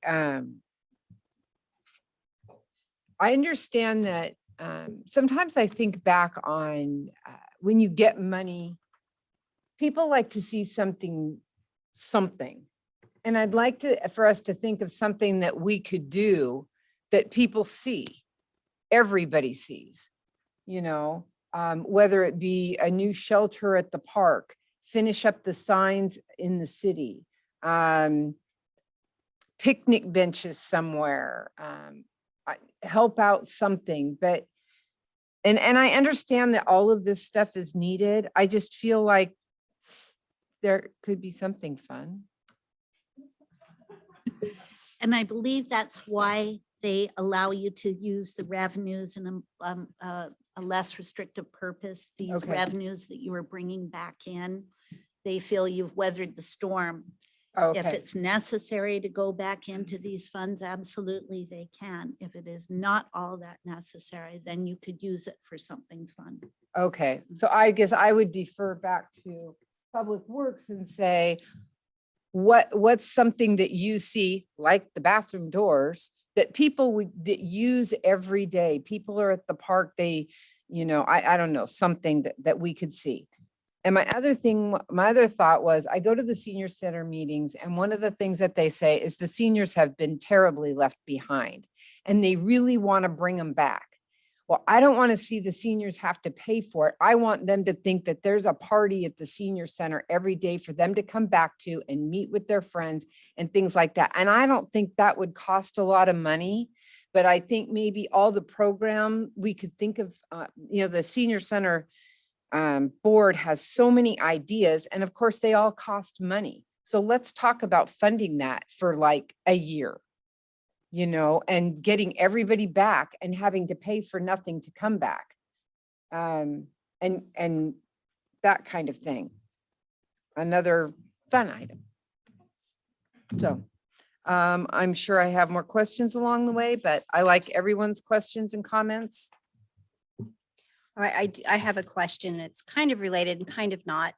understand that sometimes I think back on when you get money, people like to see something. And I'd like for us to think of something that we could do that people see, everybody sees, whether it be a new shelter at the park, finish up the signs in the city, picnic benches somewhere, help out something, and I understand that all of this stuff is needed. I just feel like there could be something fun. And I believe that's why they allow you to use the revenues in a less restrictive purpose. These Okay. revenues that you are bringing back in, they feel you've weathered the storm. If Okay, it's necessary to go back into these funds, absolutely they can. If it is not all that necessary, then you could use it for something fun. okay. So I guess I would defer back to Public Works and say, what's something that you see, like the bathroom doors, that people that use every day? People are at the park, I don't know, something that we could see. And my other thought was, I go to the senior center meetings, and one of the things that they say is the seniors have been terribly left behind and they really want to bring them back. Well, I don't want to see the seniors have to pay for it. I want them to think that there's a party at the senior center every day for them to come back to and meet with their friends and things like that. And I don't think that would cost a lot of money, but I think maybe all the program we could think of, the senior center board has so many ideas, and of course they all cost money. So let's talk about funding that for like a year, and getting everybody back and having to pay for nothing to come back. And that kind of thing. Another fun item. So I'm sure I have more questions along the way, but I like everyone's questions and comments. All right, I have a question. It's kind of related and kind of not.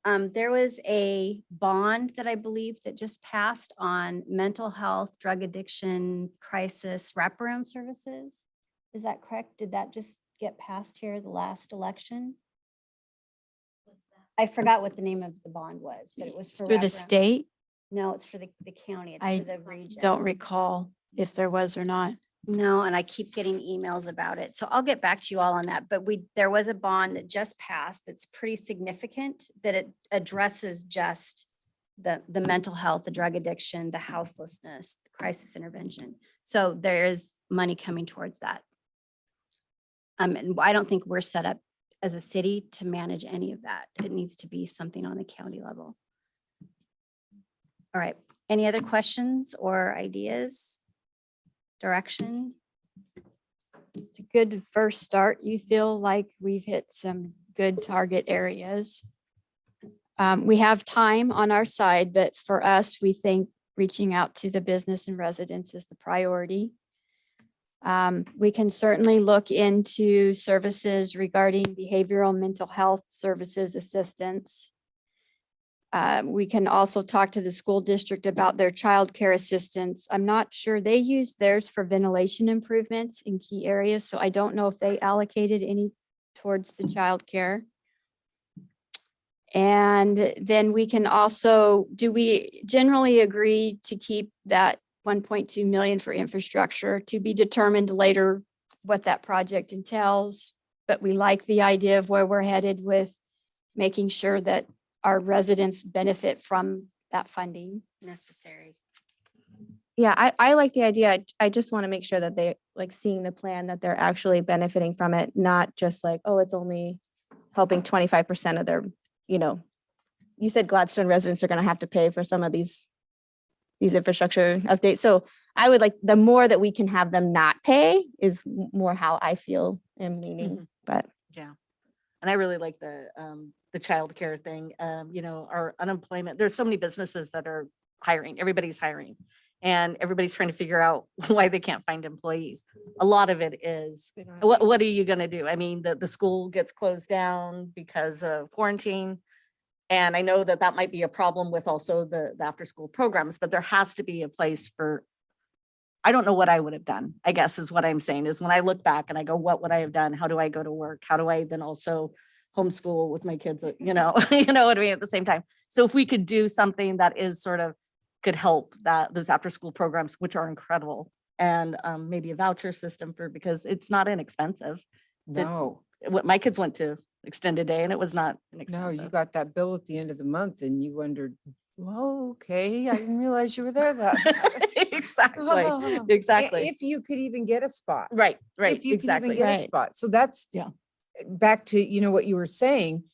There was a bond that I believe that just passed on mental health, drug addiction, crisis, wraparound services. Is that correct? Did that just get passed here the last election? I forgot what the name of the bond was, but it was for Through the wraparound- state, No, it's for the county. It's I for the region. don't recall if there was or not. No, and I keep getting emails about it. So I'll get back to you all on that. But there was a bond that just passed that's pretty significant, that it addresses just the mental health, the drug addiction, the houselessness, the crisis intervention. So there is money coming towards that. And I don't think we're set up as a city to manage any of that. It needs to be something on the county level. All right. Any other questions or ideas? Direction? It's a good first start. You feel like we've hit some good target areas. We have time on our side, but for us, we think reaching out to the business and residents is the priority. We can certainly look into services regarding behavioral mental health services assistance. We can also talk to the school district about their childcare assistance. I'm not sure, they use theirs for ventilation improvements in key areas, so I don't know if they allocated any towards the childcare. And then we can also, do we generally agree to keep that 1.2 million for infrastructure, to be determined later what that project entails? But we like the idea of where we're headed with making sure that our residents benefit from that funding. Necessary. Yeah, I like the idea. I just want to make sure that they like seeing the plan, that they're actually benefiting from it, not just like, oh, it's only helping 25% of their, you said Gladstone residents are going to have to pay for some of these infrastructure updates. So I would like, the more that we can have them not pay is more how I feel and leaning, Mhm. but Yeah. And I really like the childcare thing, our unemployment. There's so many businesses that are hiring, everybody's hiring. And everybody's trying to figure out why they can't find employees. A lot of it is, what are you gonna do? I mean, the school gets closed down because of quarantine. And I know that might be a problem with also the after-school programs, but there has to be a place for, I don't know what I would have done, I guess is what I'm saying, is when I look back and I go, what would I have done? How do I go to work? How do I then also homeschool with my kids, you know what I mean, at the same time? So if we could do something that is sort of, could help those after-school programs, which are incredible, and maybe a voucher system because it's not inexpensive. No, What my kids went to extended day and it was not no, inexpensive. you got that bill at the end of the month and you wondered, well, okay, I didn't realize you were there that. Exactly, Oh, exactly. If you could even get a spot. Right, If you could even exactly. get a Right. spot. So that's. Yeah. Back to, what you were saying,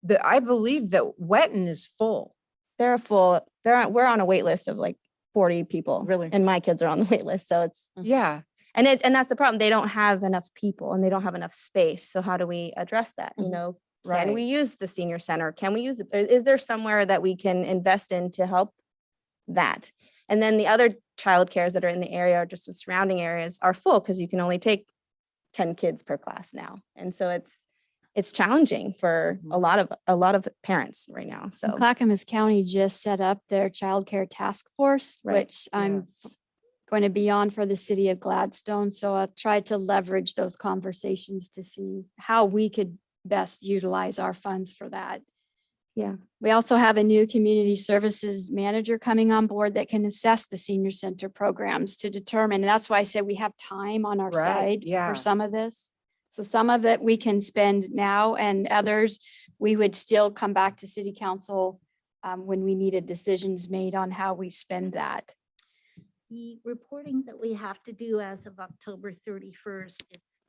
that I believe that Wetton is full. we're on a wait list of like 40 people. Really? And my kids are on the wait list. So it's, Yeah. and that's the problem. They don't have enough people and they don't have enough space. So how do we address that? Mhm. Can we Right. use the senior center? Can we use, is there somewhere that we can invest in to help that? And then the other childcares that are in the area or just the surrounding areas are full because you can only take 10 kids per class now. And so it's challenging for a lot of parents right now. And So Clackamas County just set up their childcare task force, Right. which I'm Yes. going to be on for the city of Gladstone. So I'll try to leverage those conversations to see how we could best utilize our funds for that. Yeah. We also have a new community services manager coming on board that can assess the senior center programs to determine. And that's why I said we have time on our Right, side yeah. for some of this. So some of it we can spend now and others, we would still come back to city council when we needed decisions made on how we spend that. The reporting that we have to do as of October 31st,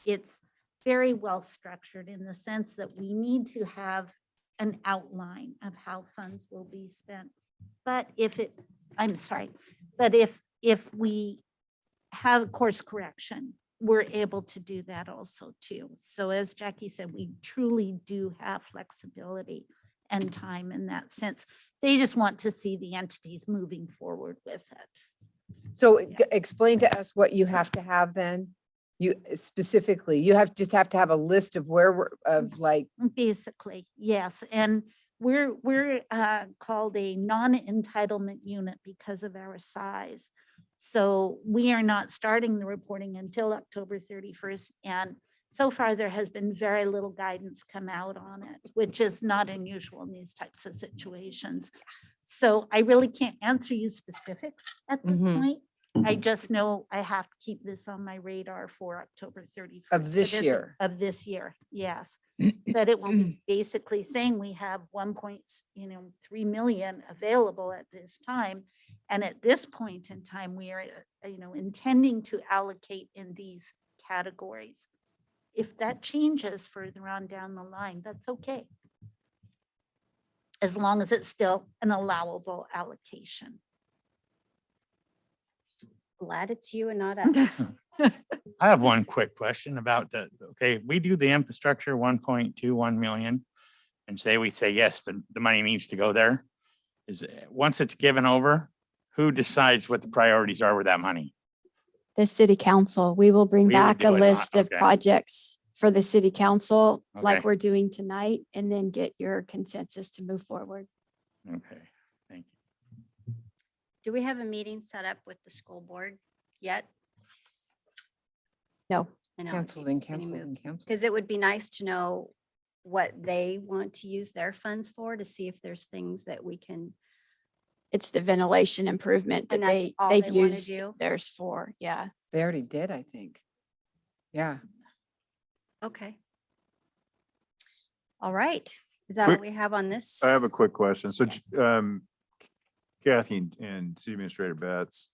it's very well structured in the sense that we need to have an outline of how funds will be spent. But if we have course correction, we're able to do that also too. So as Jackie said, we truly do have flexibility and time in that sense. They just want to see the entities moving forward with it. So explain to us what you have to have then. You specifically, you just have to have a list of Basically, yes. And we're called a non-entitlement unit because of our size. So we are not starting the reporting until October 31st. And so far, there has been very little guidance come out on it, which is not unusual in these types of situations. So I really can't answer you specifics at this Mhm. point. I just know I have to keep this on my radar for October 31st. Of this But year. Of this year, yes. That it will be basically saying we have 1.3 million available at this time. And at this point in time, we are, intending to allocate in these categories. If that changes further on down the line, that's okay. As long as it's still an allowable allocation. Glad it's you and not us. I have one quick question about we do the infrastructure 1.21 million and we say, yes, the money needs to go there. Once it's given over, who decides what the priorities are with that money? The city council, we will bring We would back a do it, list of okay. projects for the city council like Okay. we're doing tonight and then get your consensus to move forward. Okay, thank you. Do we have a meeting set up with the school board yet? No. I know. Canceled and canceled and canceled. Because it would be nice to know what they want to use their funds for, to see if there's things that we can. It's the ventilation improvement that And that's all they've they wanna used do? theirs for. Yeah. They already did, I think. Yeah. Okay. All right. Is that Quick- what we have on this? I have a quick question. So, Yes. Kathy and City Administrator Betts,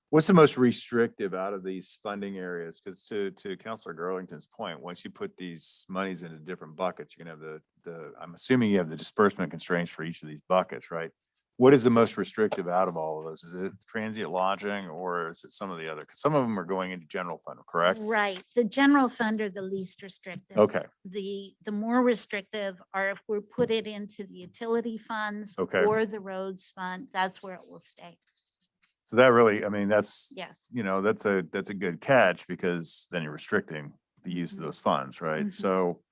what's the most restrictive out of these funding areas? Because to Counselor Garlington's point, once you put these monies into different buckets, you're gonna have I'm assuming you have the disbursement constraints for each of these buckets, right? What is the most restrictive out of all of those? Is it transient lodging or is it some of the other? Because some of them are going into general fund, correct? Right. The general fund are the least restrictive. Okay, The more restrictive are if we put it into the utility funds Okay. or the roads fund, that's where it will stay. so that really, I mean, that's, Yes. that's a good catch because then you're restricting the use of Mhm. those funds, right? Mhm. So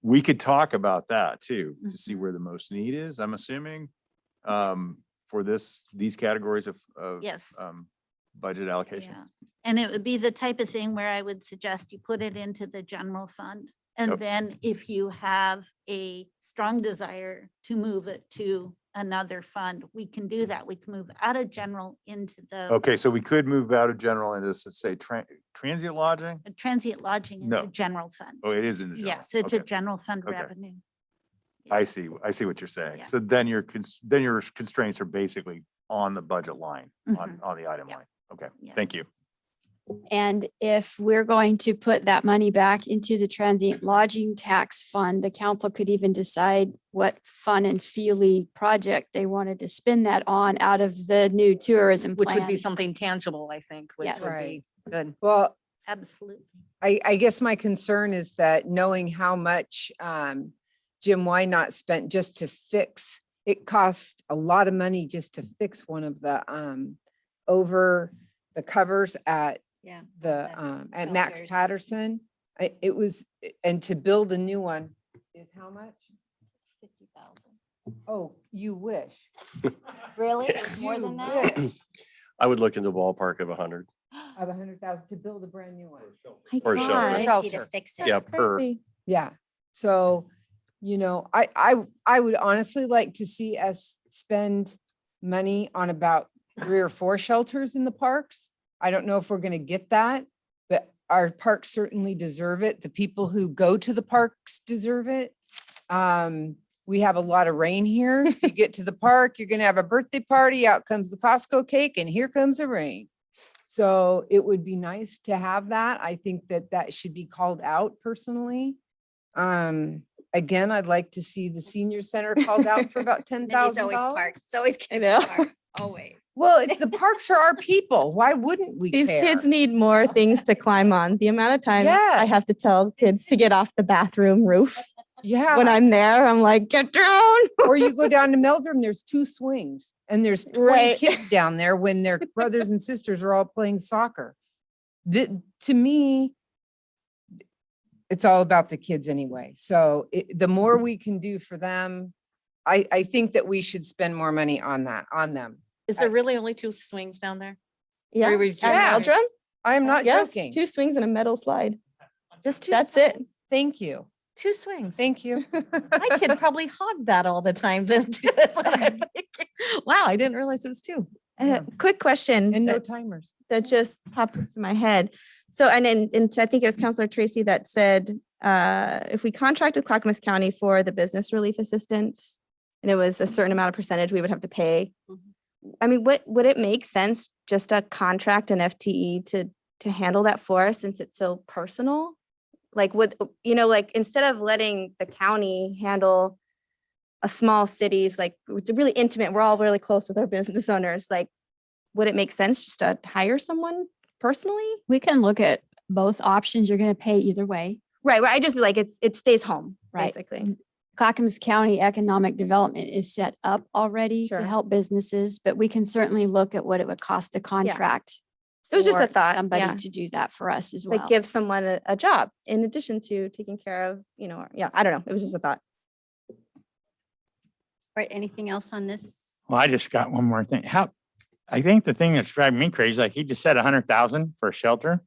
we could talk about that too, to see Mhm. where the most need is, I'm assuming, for these categories of Yes. budget allocation. Yeah. And it would be the type of thing where I would suggest you put it into the general fund. And Yep. then if you have a strong desire to move it to another fund, we can do that. We can move out of general into the Okay, so we could move out of general and just say transient lodging? transient lodging in No. the general fund. Oh, it is in the general. Yes, it's a Okay. general fund Okay. revenue. I Yes. see what you're saying. Yeah. So then your constraints are basically on the budget line, on the item Yeah. line. Okay, Yeah. thank you. And if we're going to put that money back into the transient lodging tax fund, the council could even decide what fun and feely project they wanted to spend that on out of the new tourism Which would be plan. something tangible, I think, which Yes. would Right. be good. Well, Absolutely. I guess my concern is that knowing how much Jim Wynot spent just to fix, it costs a lot of money just to fix one of the over the covers at Yeah. the at Max shelters. Patterson. It was, and to build a new one is how much? 50,000. Oh, you wish. Really? Yeah. It's more You than that? wish. I would look in the ballpark of 100. Of 100,000 to build a brand new one. Or a shelter. $50 to Shelter. fix it. Yeah, per, Yeah, so, I would honestly like to see us spend money on about 3 or 4 shelters in the parks. I don't know if we're gonna get that, but our parks certainly deserve it. The people who go to the parks deserve it. We have a lot of rain here. You get to the park, you're gonna have a birthday party, out comes the Costco cake, and here comes the rain. So it would be nice to have that. I think that that should be called out personally. Again, I'd like to see the senior center called out for about Mindy's always $10,000. parks. It's always. I know. parks, Always. Well, the parks are our people. Why wouldn't we These care? kids need more things to climb on. The amount of time I have Yes. to tell kids to get off the bathroom roof Yeah. when I'm there, I'm like, get down. Or you go down to Meldrum, there's 2 swings and there's 20 Right. kids down there when their brothers and sisters are all playing soccer. To me, it's all about the kids anyway. So the more we can do for them, I think that we should spend more money on them. Is there really only 2 swings down there? Yeah. Or we At just- Meldrum? I am not Yes, joking. 2 swings and a metal slide. Just 2? That's it. swings? Thank you. 2 swings. Thank you. My kid probably hogged that all the time. Then too. That's what I'm thinking. Wow, I didn't realize it was 2. Quick question. And no that- timers. that just popped into my head. So, and I think it was Counselor Tracy that said, if we contract with Clackamas County for the business relief assistance, and it was a certain amount of percentage we would have to pay. I mean, would it make sense just to contract an FTE to handle that for us since it's so personal? Like like instead of letting the county handle a small cities, like it's really intimate, we're all really close with our business owners, like, would it make sense just to hire someone personally? We can look at both options. You're going to pay either way. Right. Well, I just like it stays home, Right. basically. Clackamas County Economic Development is set up already Sure. to help businesses, but we can certainly look at what it would cost to contract. It was just a for thought, Somebody yeah. to do that for us as well. Like give someone a job in addition to taking care of, I don't know. It was just a thought. Right, anything else on this? Well, I just got one more thing. I think the thing that's driving me crazy, like he just said 100,000 for a shelter.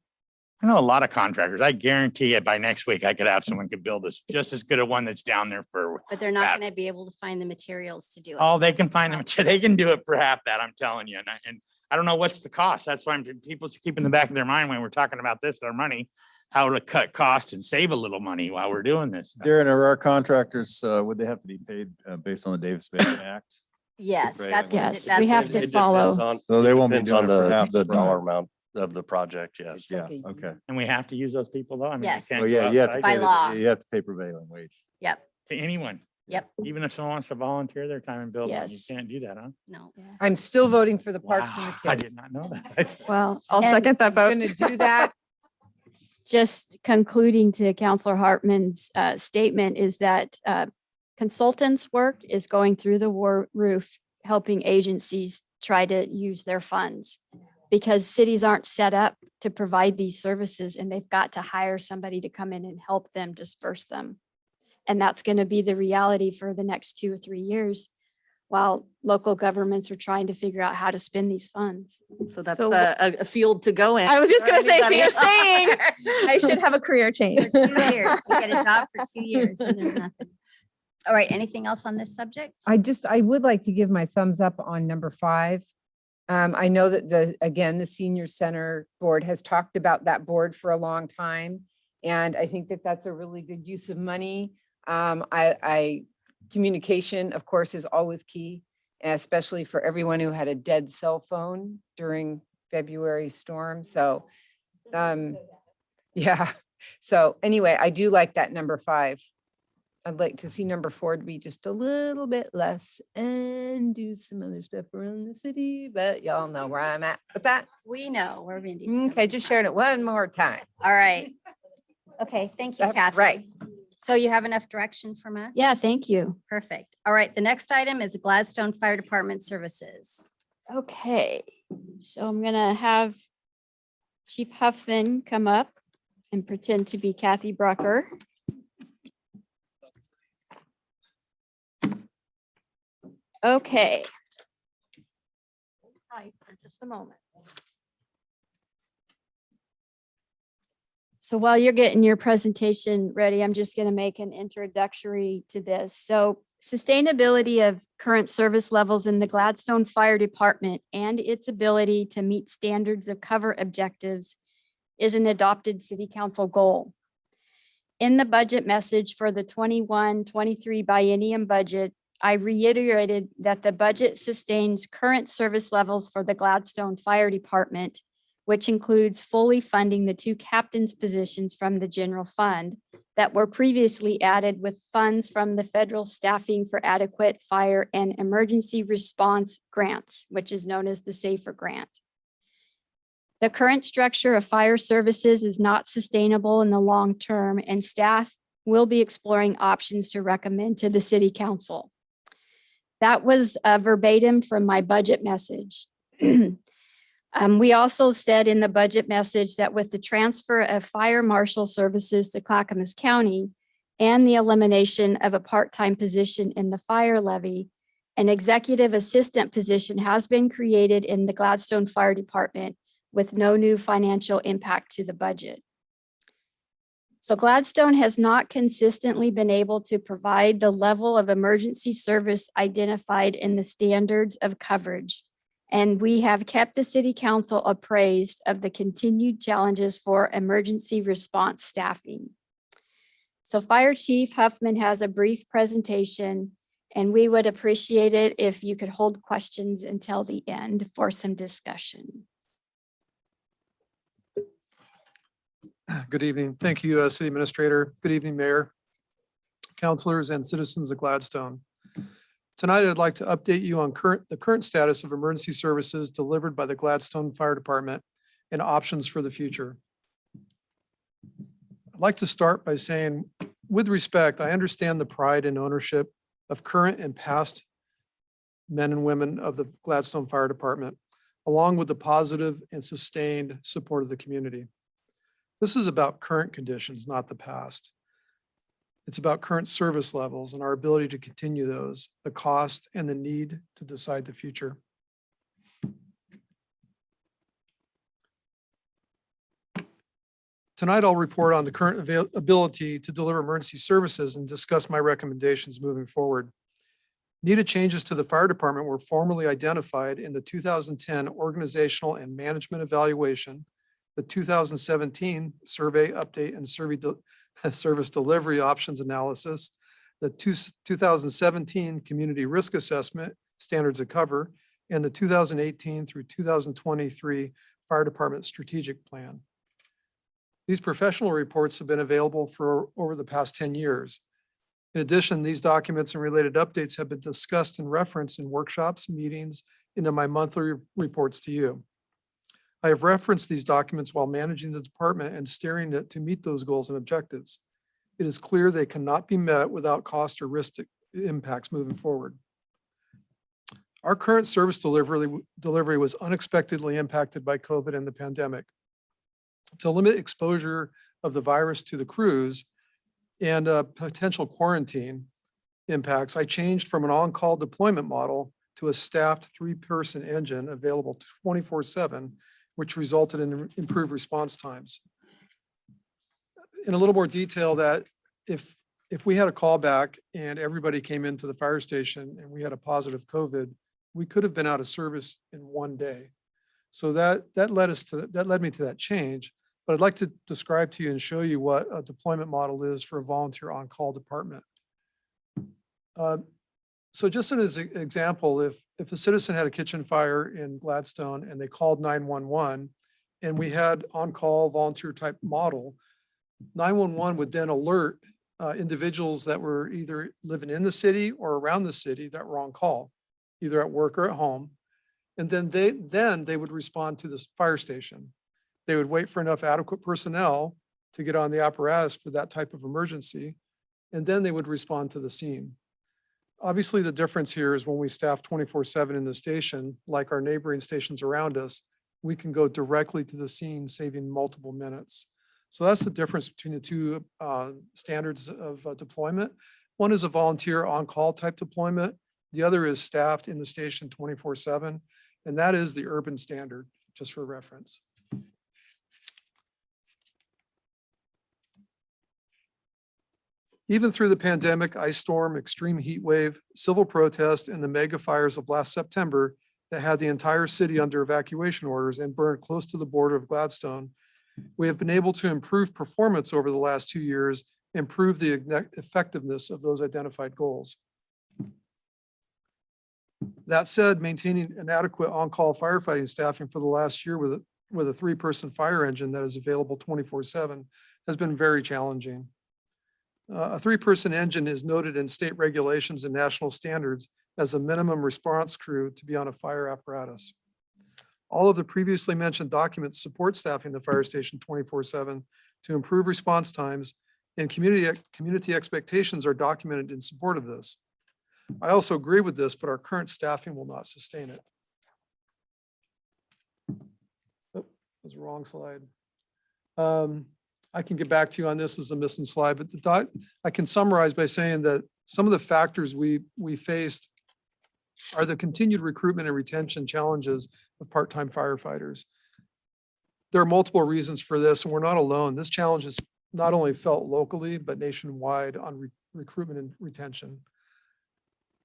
I know a lot of contractors. I guarantee it by next week, I could have someone could build this just as good a one that's down there for, But they're not That- going to be able to find the materials to do it. oh, they can find them. They can do it for half that, I'm telling you. And I don't know what's the cost. That's why people should keep in the back of their mind when we're talking about this, our money. how to cut costs and save a little money while we're doing this. stuff. Darren, are our contractors, would they have to be paid based on the Davis-Bacon Act? Yes, Right. that's. Yes, that's we what have it to is. It follow. depends on- So they won't be depends doing on it for the half the dollar price. amount of the project, yes. It's Yeah, like a- okay. And we have to use those people though. I mean, you Yes. can't Oh, go yeah, you have to outside By pay, law. you have to pay prevailing wage. Yep, to anyone. Yep. Even if someone wants to volunteer their time and build one, you Yes. can't do that, huh? no. I'm still voting for the parks and the Wow, I kids. did not know that. Well, I'll and second that vote. Gonna do that. just concluding to Counselor Hartman's statement is that consultants' work is going through the roof, helping agencies try to use their funds. Because cities aren't set up to provide these services and they've got to hire somebody to come in and help them disperse them. And that's going to be the reality for the next 2 or 3 years while local governments are trying to figure out how to spend these funds. So that's So a field to go in. I was just for gonna say, so anybody. you're saying I should have a career change. For 2 years, you get a job for 2 years, then there's nothing. All right, anything else on this subject? I would like to give my thumbs up on number 5. I know that the senior center board has talked about that board for a long time. And I think that that's a really good use of money. Communication, of course, is always key, especially for everyone who had a dead cell phone during February storm. So, yeah. So anyway, I do like that number 5. I'd like to see number 4 to be just a little bit less and do some other stuff around the city, but y'all know where I'm at with that. We know where Mindy's. Okay, just sharing it one more time. All right. Okay, thank you, That's Kathy. right. So you have enough direction from us? Yeah, thank you. Perfect. All right, the next item is Gladstone Fire Department Services. Okay, so I'm gonna have Chief Huffman come up and pretend to be Kathy Brucker. Okay, Hi, for just a moment. so while you're getting your presentation ready, I'm just gonna make an introductory to this. So sustainability of current service levels in the Gladstone Fire Department and its ability to meet standards of cover objectives is an adopted city council goal. In the budget message for the 21-23 biennium budget, I reiterated that the budget sustains current service levels for the Gladstone Fire Department, which includes fully funding the 2 captains' positions from the general fund that were previously added with funds from the federal Staffing for Adequate Fire and Emergency Response Grants, which is known as the SAFER grant. The current structure of fire services is not sustainable in the long term, and staff will be exploring options to recommend to the city council. That was verbatim from my budget message. We also said in the budget message that with the transfer of fire marshal services to Clackamas County and the elimination of a part-time position in the fire levy, an executive assistant position has been created in the Gladstone Fire Department with no new financial impact to the budget. So Gladstone has not consistently been able to provide the level of emergency service identified in the standards of coverage. And we have kept the city council appraised of the continued challenges for emergency response staffing. So Fire Chief Huffman has a brief presentation, and we would appreciate it if you could hold questions until the end for some discussion. Good evening. Thank you, City Administrator. Good evening, Mayor, councilors, and citizens of Gladstone. Tonight, I'd like to update you on the current status of emergency services delivered by the Gladstone Fire Department and options for the future. I'd like to start by saying, with respect, I understand the pride and ownership of current and past men and women of the Gladstone Fire Department, along with the positive and sustained support of the community. This is about current conditions, not the past. It's about current service levels and our ability to continue those, the cost and the need to decide the future. Tonight, I'll report on the current ability to deliver emergency services and discuss my recommendations moving forward. Needed changes to the fire department were formally identified in the 2010 Organizational and Management Evaluation the 2017 survey update and service delivery options analysis, the 2017 community risk assessment standards of cover, and the 2018 through 2023 fire department strategic plan. These professional reports have been available for over the past 10 years. In addition, these documents and related updates have been discussed and referenced in workshops, meetings, and in my monthly reports to you. I have referenced these documents while managing the department and steering it to meet those goals and objectives. It is clear they cannot be met without cost or risk impacts moving forward. Our current service delivery was unexpectedly impacted by COVID and the pandemic. To limit exposure of the virus to the crews and potential quarantine impacts, I changed from an on-call deployment model to a staffed 3-person engine available 24/7, which resulted in improved response times. In a little more detail, that if we had a callback and everybody came into the fire station and we had a positive COVID, we could have been out of service in one day. So that led me to that change. But I'd like to describe to you and show you what a deployment model is for a volunteer on-call department. So just as an example, if a citizen had a kitchen fire in Gladstone and they called 911 and we had on-call volunteer type model, 911 would then alert individuals that were either living in the city or around the city that were on call, either at work or at home. And then they would respond to this fire station. They would wait for enough adequate personnel to get on the apparatus for that type of emergency, and then they would respond to the scene. Obviously, the difference here is when we staff 24/7 in the station, like our neighboring stations around us, we can go directly to the scene, saving multiple minutes. So that's the difference between the two standards of deployment. One is a volunteer on-call type deployment. The other is staffed in the station 24/7, and that is the urban standard, just for reference. Even through the pandemic, ice storm, extreme heat wave, civil protest, and the mega fires of last September that had the entire city under evacuation orders and burned close to the border of Gladstone, we have been able to improve performance over the last 2 years, improve the effectiveness of those identified goals. That said, maintaining an adequate on-call firefighting staffing for the last year with a 3-person fire engine that is available 24/7 has been very challenging. A 3-person engine is noted in state regulations and national standards as a minimum response crew to be on a fire apparatus. All of the previously mentioned documents support staffing the fire station 24/7 to improve response times, and community expectations are documented in support of this. I also agree with this, but our current staffing will not sustain it. Oh, that was the wrong slide. I can get back to you on this as a missing slide, but I can summarize by saying that some of the factors we faced are the continued recruitment and retention challenges of part-time firefighters. There are multiple reasons for this, and we're not alone. This challenge is not only felt locally, but nationwide on recruitment and retention.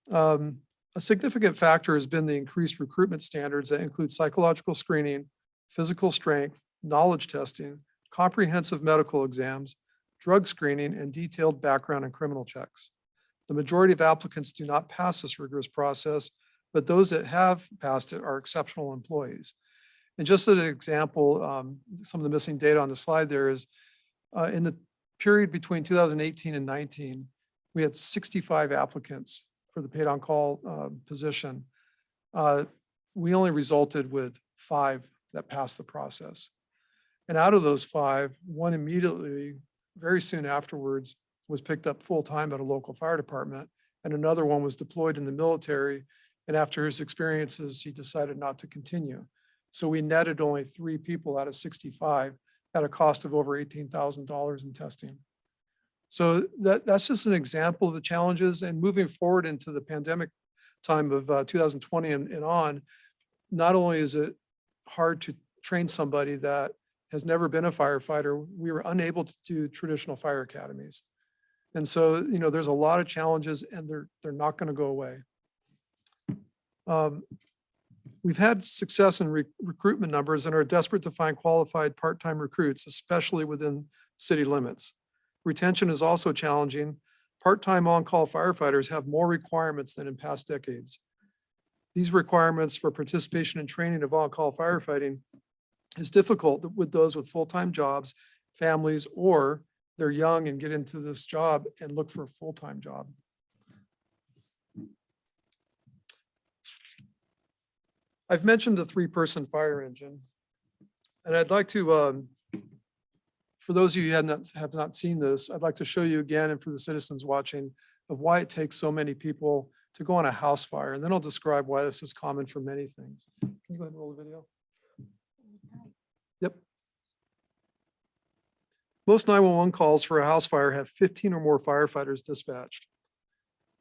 A significant factor has been the increased recruitment standards that include psychological screening, physical strength, knowledge testing, comprehensive medical exams, drug screening, and detailed background and criminal checks. The majority of applicants do not pass this rigorous process, but those that have passed it are exceptional employees. And just as an example, some of the missing data on the slide there is in the period between 2018 and 19, we had 65 applicants for the paid on-call position. We only resulted with 5 that passed the process. And out of those 5, one immediately, very soon afterwards, was picked up full-time at a local fire department, and another one was deployed in the military. And after his experiences, he decided not to continue. So we netted only 3 people out of 65 at a cost of over $18,000 in testing. So that's just an example of the challenges. And moving forward into the pandemic time of 2020 and on, not only is it hard to train somebody that has never been a firefighter, we were unable to do traditional fire academies. And so, there's a lot of challenges, and they're not going to go away. We've had success in recruitment numbers and are desperate to find qualified part-time recruits, especially within city limits. Retention is also challenging. Part-time on-call firefighters have more requirements than in past decades. These requirements for participation and training of on-call firefighting is difficult with those with full-time jobs, families, or they're young and get into this job and look for a full-time job. I've mentioned the 3-person fire engine, and I'd like to, for those of you who have not seen this, I'd like to show you again, and for the citizens watching, of why it takes so many people to go on a house fire. And then I'll describe why this is common for many things. Can you go ahead and roll the video? Yep. Most 911 calls for a house fire have 15 or more firefighters dispatched.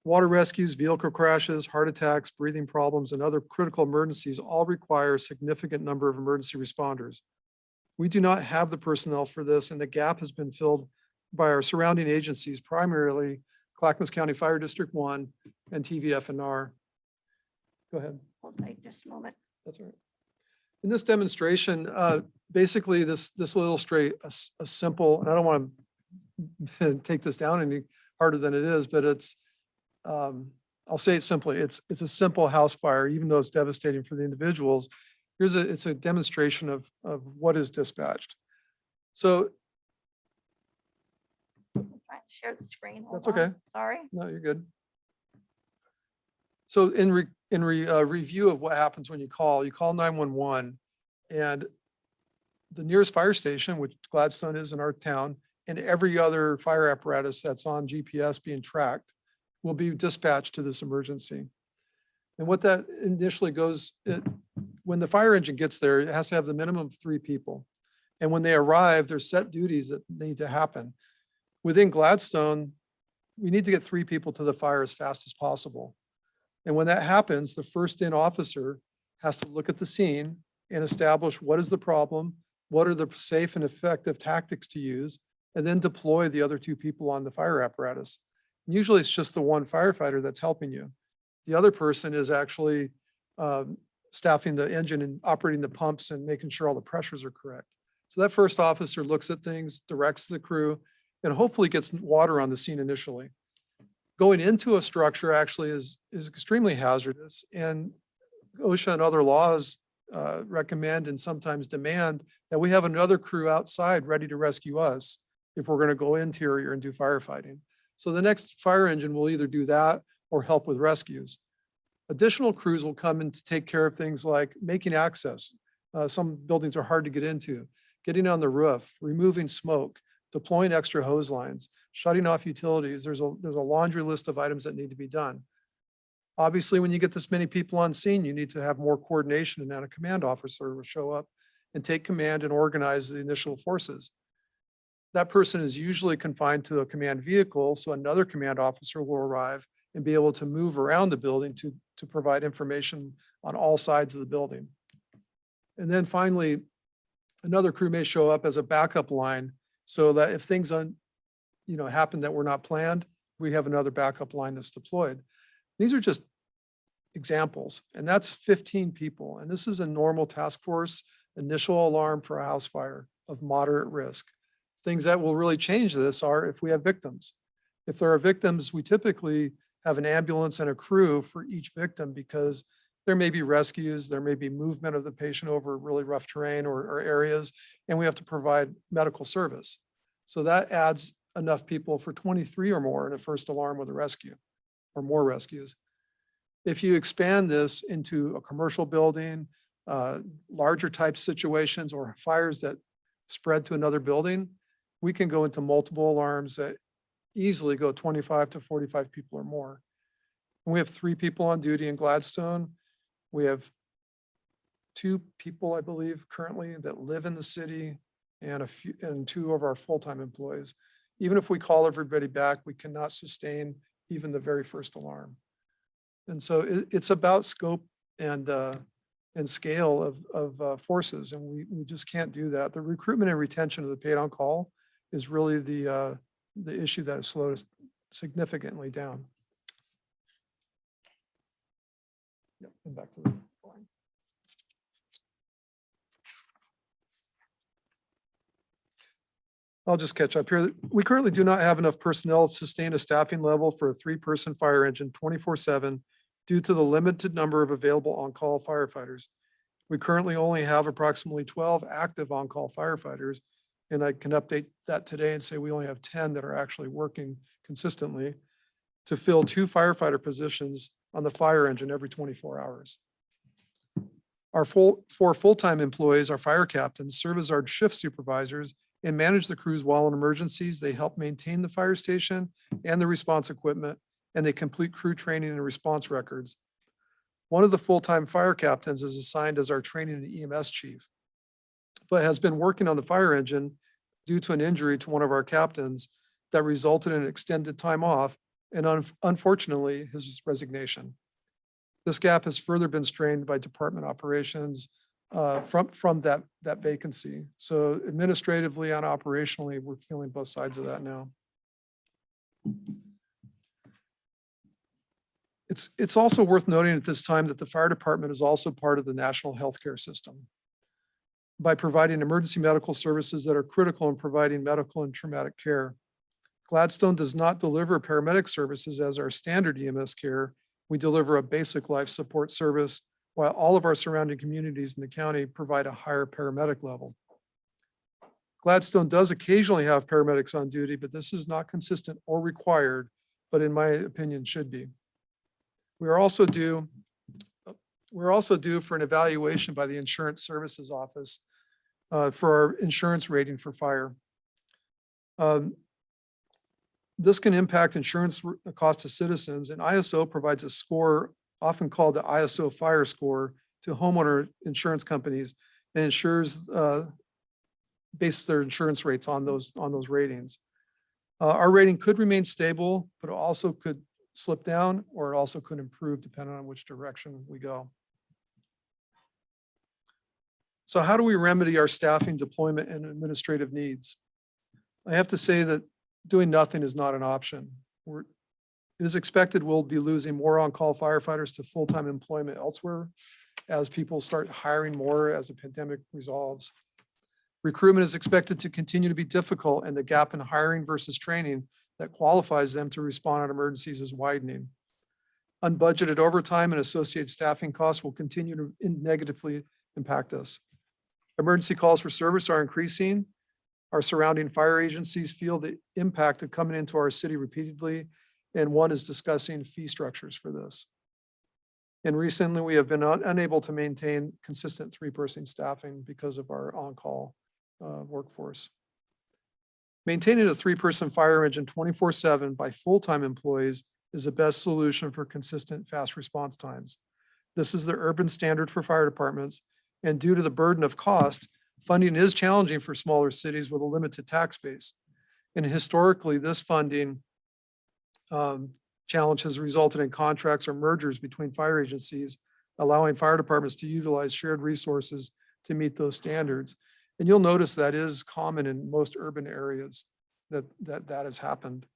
Water rescues, vehicle crashes, heart attacks, breathing problems, and other critical emergencies all require a significant number of emergency responders. We do not have the personnel for this, and the gap has been filled by our surrounding agencies, primarily Clackamas County Fire District 1 and TVF&R. Go ahead. Hold tight just a moment. That's all right. In this demonstration, basically this will illustrate a simple, and I don't want to take this down any harder than it is, but it's, I'll say it simply, it's a simple house fire, even though it's devastating for the individuals. It's a demonstration of what is dispatched. So I'm trying to share the screen. Hold That's on. okay. Sorry. no, you're good. So in review of what happens when you call 911, and the nearest fire station, which Gladstone is in our town, and every other fire apparatus that's on GPS being tracked will be dispatched to this emergency. And what that initially goes, when the fire engine gets there, it has to have the minimum of 3 people. And when they arrive, there's set duties that need to happen. Within Gladstone, we need to get 3 people to the fire as fast as possible. And when that happens, the first in officer has to look at the scene and establish what is the problem, what are the safe and effective tactics to use, and then deploy the other 2 people on the fire apparatus. And usually it's just the one firefighter that's helping you. The other person is actually staffing the engine and operating the pumps and making sure all the pressures are correct. So that first officer looks at things, directs the crew, and hopefully gets water on the scene initially. Going into a structure actually is extremely hazardous, and OSHA and other laws recommend and sometimes demand that we have another crew outside ready to rescue us if we're going to go interior and do firefighting. So the next fire engine will either do that or help with rescues. Additional crews will come in to take care of things like making access. Some buildings are hard to get into, getting on the roof, removing smoke, deploying extra hose lines, shutting off utilities. There's a laundry list of items that need to be done. Obviously, when you get this many people on scene, you need to have more coordination, and then a command officer will show up and take command and organize the initial forces. That person is usually confined to a command vehicle, so another command officer will arrive and be able to move around the building to provide information on all sides of the building. And then finally, another crew may show up as a backup line so that if things happen that were not planned, we have another backup line that's deployed. These are just examples, and that's 15 people. And this is a normal task force initial alarm for a house fire of moderate risk. Things that will really change this are if we have victims. If there are victims, we typically have an ambulance and a crew for each victim because there may be rescues, there may be movement of the patient over really rough terrain or areas, and we have to provide medical service. So that adds enough people for 23 or more in a first alarm with a rescue or more rescues. If you expand this into a commercial building, larger type situations or fires that spread to another building, we can go into multiple alarms that easily go 25 to 45 people or more. And we have 3 people on duty in Gladstone. We have 2 people, I believe, currently that live in the city, and 2 of our full-time employees. Even if we call everybody back, we cannot sustain even the very first alarm. And so it's about scope and scale of forces, and we just can't do that. The recruitment and retention of the paid on call is really the issue that has slowed us significantly down. Yep, and back to the. I'll just catch up here. We currently do not have enough personnel to sustain a staffing level for a 3-person fire engine 24/7 due to the limited number of available on-call firefighters. We currently only have approximately 12 active on-call firefighters, and I can update that today and say we only have 10 that are actually working consistently to fill 2 firefighter positions on the fire engine every 24 hours. Our 4 full-time employees, our fire captains, serve as our shift supervisors and manage the crews while in emergencies. They help maintain the fire station and the response equipment, and they complete crew training and response records. One of the full-time fire captains is assigned as our training and EMS chief, but has been working on the fire engine due to an injury to one of our captains that resulted in extended time off and unfortunately his resignation. This gap has further been strained by department operations from that vacancy. So administratively and operationally, we're feeling both sides of that now. It's also worth noting at this time that the fire department is also part of the national healthcare system by providing emergency medical services that are critical in providing medical and traumatic care. Gladstone does not deliver paramedic services as our standard EMS care. We deliver a basic life support service, while all of our surrounding communities in the county provide a higher paramedic level. Gladstone does occasionally have paramedics on duty, but this is not consistent or required, but in my opinion should be. We're also due for an evaluation by the Insurance Services Office for our insurance rating for fire. This can impact insurance cost to citizens, and ISO provides a score, often called the ISO Fire Score, to homeowner insurance companies, and ensures bases their insurance rates on those ratings. Our rating could remain stable, but it also could slip down, or it also could improve depending on which direction we go. So how do we remedy our staffing, deployment, and administrative needs? I have to say that doing nothing is not an option. It is expected we'll be losing more on-call firefighters to full-time employment elsewhere as people start hiring more as the pandemic resolves. Recruitment is expected to continue to be difficult, and the gap in hiring versus training that qualifies them to respond on emergencies is widening. Unbudgeted overtime and associated staffing costs will continue to negatively impact us. Emergency calls for service are increasing. Our surrounding fire agencies feel the impact of coming into our city repeatedly, and one is discussing fee structures for this. And recently, we have been unable to maintain consistent 3-person staffing because of our on-call workforce. Maintaining a 3-person fire engine 24/7 by full-time employees is the best solution for consistent fast response times. This is the urban standard for fire departments, and due to the burden of cost, funding is challenging for smaller cities with a limited tax base. And historically, this funding challenge has resulted in contracts or mergers between fire agencies, allowing fire departments to utilize shared resources to meet those standards. And you'll notice that is common in most urban areas that has happened.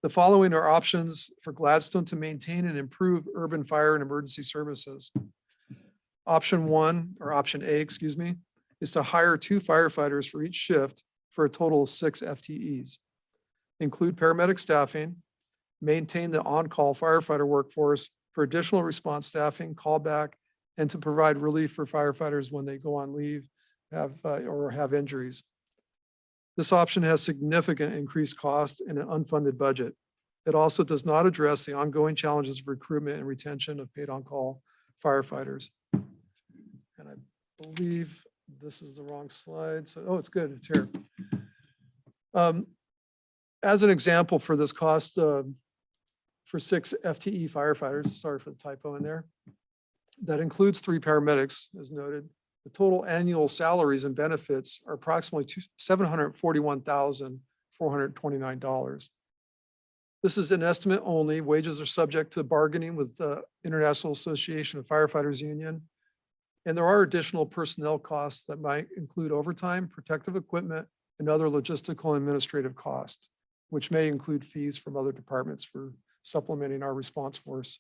The following are options for Gladstone to maintain and improve urban fire and emergency services. Option A, is to hire 2 firefighters for each shift for a total of 6 FTEs. Include paramedic staffing, maintain the on-call firefighter workforce for additional response staffing, callback, and to provide relief for firefighters when they go on leave or have injuries. This option has significant increased cost and an unfunded budget. It also does not address the ongoing challenges of recruitment and retention of paid on-call firefighters. And I believe this is the wrong slide. So, oh, it's good. It's here. As an example for this cost for 6 FTE firefighters, sorry for the typo in there, that includes 3 paramedics, as noted. The total annual salaries and benefits are approximately $741,429. This is an estimate only. Wages are subject to bargaining with the International Association of Firefighters Union. And there are additional personnel costs that might include overtime, protective equipment, and other logistical and administrative costs, which may include fees from other departments for supplementing our response force.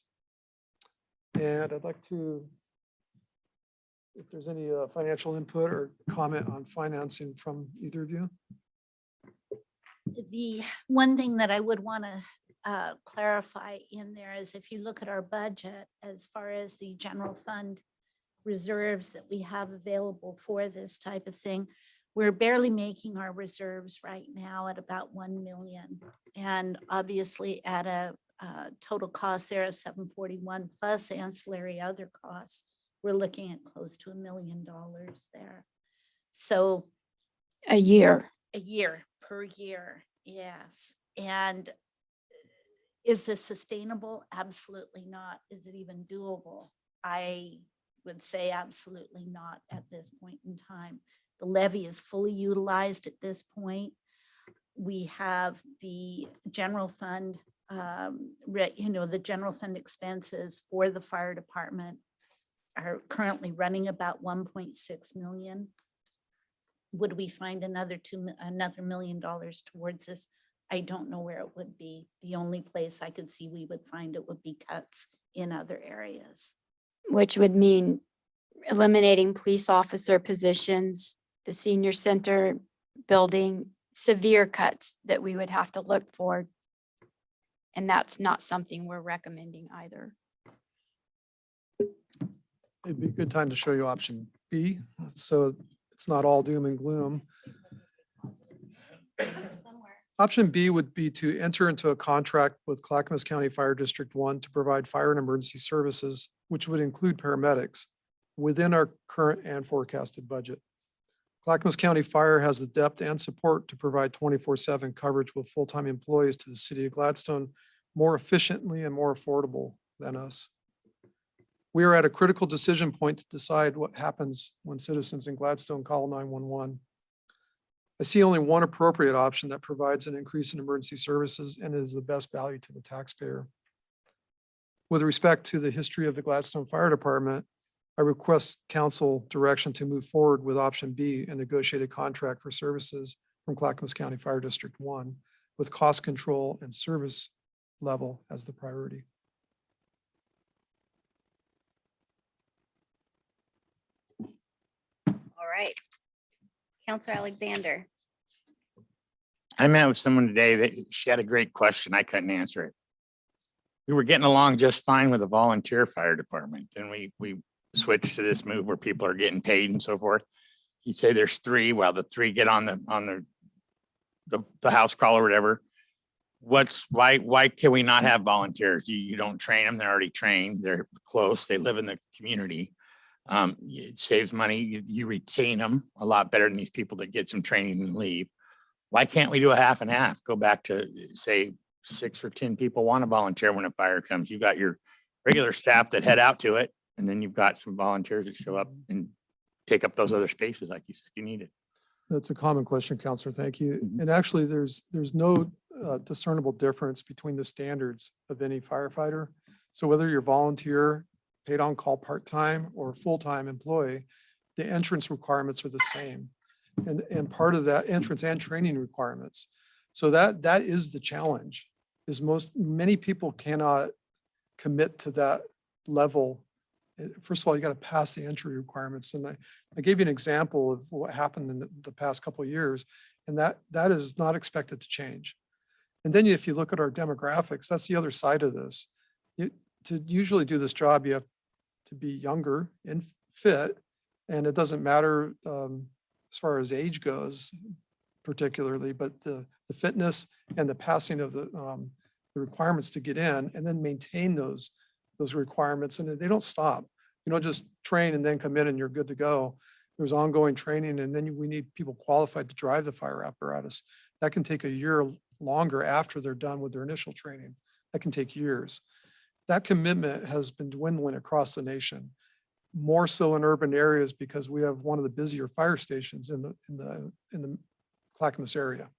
And I'd like to, if there's any financial input or comment on financing from either of you. The one thing that I would want to clarify in there is if you look at our budget, as far as the general fund reserves that we have available for this type of thing, we're barely making our reserves right now at about 1 million. And obviously at a total cost there of 741 plus ancillary other costs, we're looking at close to $1 million there. So A year. a year per year, yes. And is this sustainable? Absolutely not. Is it even doable? I would say absolutely not at this point in time. The levy is fully utilized at this point. We have the general fund, the general fund expenses for the fire department are currently running about 1.6 million. Would we find another $1 million towards this? I don't know where it would be. The only place I could see we would find it would be cuts in other areas. Which would mean eliminating police officer positions, the senior center building, severe cuts that we would have to look for. And that's not something we're recommending either. It'd be a good time to show you option B. So it's not all doom and gloom. Option B would be to enter into a contract with Clackamas County Fire District 1 to provide fire and emergency services, which would include paramedics, within our current and forecasted budget. Clackamas County Fire has the depth and support to provide 24/7 coverage with full-time employees to the city of Gladstone more efficiently and more affordable than us. We are at a critical decision point to decide what happens when citizens in Gladstone call 911. I see only one appropriate option that provides an increase in emergency services and is the best value to the taxpayer. With respect to the history of the Gladstone Fire Department, I request council direction to move forward with option B and negotiate a contract for services from Clackamas County Fire District 1 with cost control and service level as the priority. All right. Counselor Alexander. I met with someone today that she had a great question. I couldn't answer it. We were getting along just fine with a volunteer fire department. Then we switched to this move where people are getting paid and so forth. You'd say there's three. Well, the three get on the house call or whatever. Why can we not have volunteers? You don't train them. They're already trained. They're close. They live in the community. It saves money. You retain them a lot better than these people that get some training and leave. Why can't we do a half and half? Go back to say 6 or 10 people want to volunteer when a fire comes. You got your regular staff that head out to it, and then you've got some volunteers that show up and take up those other spaces like you said you needed. That's a common question, Counselor. Thank you. And actually, there's no discernible difference between the standards of any firefighter. So whether you're volunteer, paid on call part-time, or full-time employee, the entrance requirements are the same. And part of that entrance and training requirements. So that is the challenge, is many people cannot commit to that level. First of all, you got to pass the entry requirements. And I gave you an example of what happened in the past couple of years, and that is not expected to change. And then if you look at our demographics, that's the other side of this. To usually do this job, you have to be younger and fit, and it doesn't matter as far as age goes particularly, but the fitness and the passing of the requirements to get in and then maintain those requirements, and they don't stop. You don't just train and then come in and you're good to go. There's ongoing training, and then we need people qualified to drive the fire apparatus. That can take a year longer after they're done with their initial training. That can take years. That commitment has been dwindling across the nation, more so in urban areas because we have one of the busier fire stations in the Clackamas area.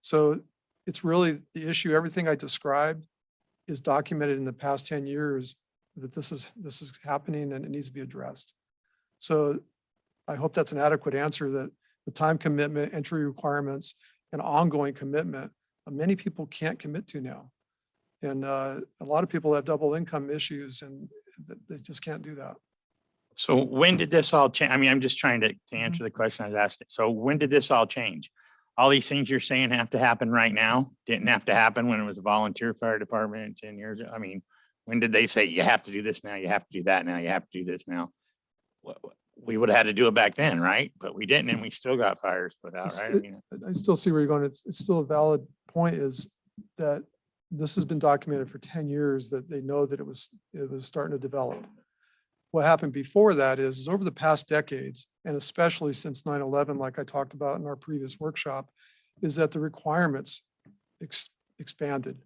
So it's really the issue. Everything I described is documented in the past 10 years that this is happening and it needs to be addressed. So I hope that's an adequate answer, that the time commitment, entry requirements, and ongoing commitment, many people can't commit to now. And a lot of people have double income issues and they just can't do that. So when did this all change? I mean, I'm just trying to answer the question I was asked. So when did this all change? all these things you're saying have to happen right now, didn't have to happen when it was a volunteer fire department 10 years ago. I mean, when did they say you have to do this now, you have to do that now, you have to do this now? We would have had to do it back then, right? But we didn't, and we still got fires put out, right? I mean, I still see where you're going. It's still a valid point is that this has been documented for 10 years that they know that it was starting to develop. What happened before that is over the past decades, and especially since 9/11, like I talked about in our previous workshop, is that the requirements expanded.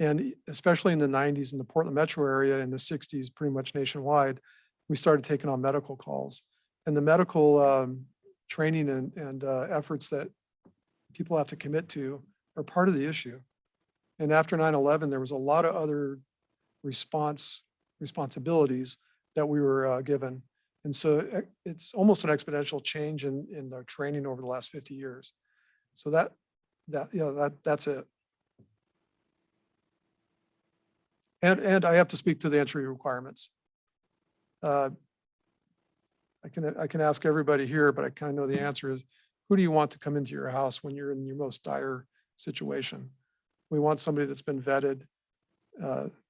And especially in the 90s in the Portland metro area, in the 60s, pretty much nationwide, we started taking on medical calls. And the medical training and efforts that people have to commit to are part of the issue. And after 9/11, there was a lot of other responsibilities that we were given. And so it's almost an exponential change in our training over the last 50 years. So that's it. And I have to speak to the entry requirements. I can ask everybody here, but I kind of know the answer is, who do you want to come into your house when you're in your most dire situation? We want somebody that's been vetted,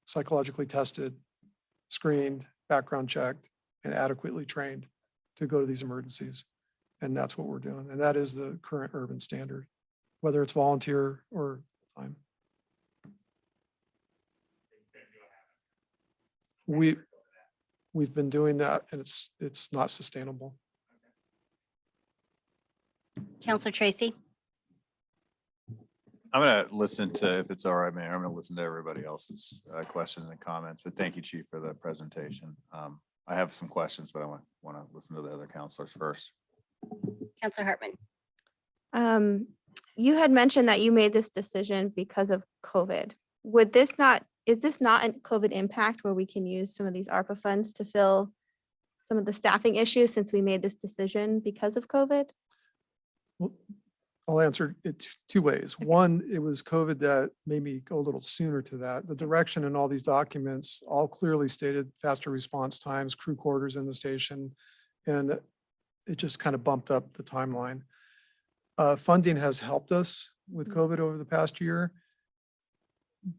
psychologically tested, screened, background checked, and adequately trained to go to these emergencies. And that's what we're doing. And that is the current urban standard, whether it's volunteer or time. We've been doing that, and it's not sustainable. Counselor Tracy? I'm going to listen to, if it's all right, Mayor, I'm going to listen to everybody else's questions and comments, but thank you, Chief, for the presentation. I have some questions, but I want to listen to the other counselors first. Counselor Hartman? You had mentioned that you made this decision because of COVID. Is this not a COVID impact where we can use some of these ARPA funds to fill some of the staffing issues since we made this decision because of COVID? Well, I'll answer it two ways. One, it was COVID that made me go a little sooner to that. The direction in all these documents all clearly stated faster response times, crew quarters in the station, and it just kind of bumped up the timeline. Funding has helped us with COVID over the past year,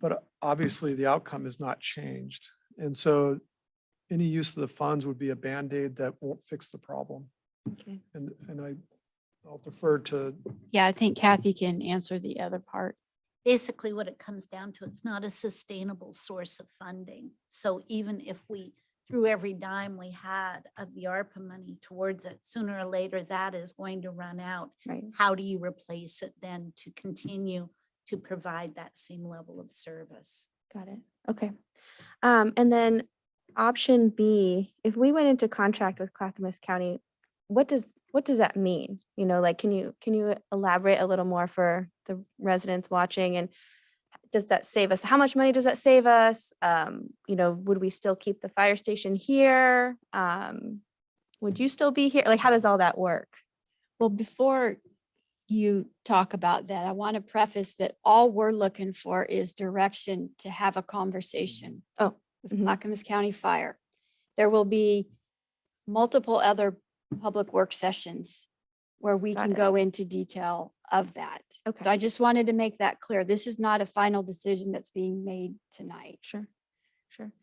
but obviously the outcome has not changed. And so any use of the funds would be a Band-Aid that won't fix the problem. Okay. And I'll defer to, Yeah, I think Kathy can answer the other part. Basically, what it comes down to, it's not a sustainable source of funding. So even if we threw every dime we had of the ARPA money towards it, sooner or later, that is going to run out. Right. How do you replace it then to continue to provide that same level of service? Got it. Okay. And then option B, if we went into contract with Clackamas County, what does that mean? You know, like, can you elaborate a little more for the residents watching? And does that save us? How much money does that save us? You know, would we still keep the fire station here? Would you still be here? Like, how does all that work? Well, before you talk about that, I want to preface that all we're looking for is direction to have a conversation with mhm. Clackamas County Fire. There will be multiple other public work sessions where we Got can it. go into detail of that. Okay. So I just wanted to make that clear. This is not a final decision that's being made tonight. Sure.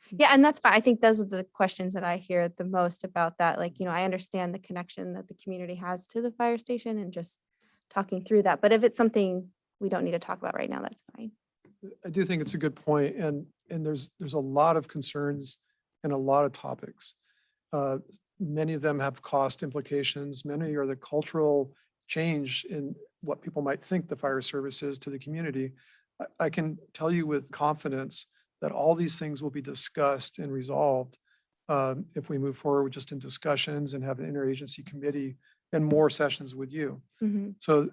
Yeah, and that's fine. I think those are the questions that I hear the most about that. Like, you know, I understand the connection that the community has to the fire station and just talking through that. But if it's something we don't need to talk about right now, that's fine. I do think it's a good point, and there's a lot of concerns and a lot of topics. Many of them have cost implications. Many are the cultural change in what people might think the fire service is to the community. I can tell you with confidence that all these things will be discussed and resolved if we move forward just in discussions and have an interagency committee and more sessions with you. Mhm. So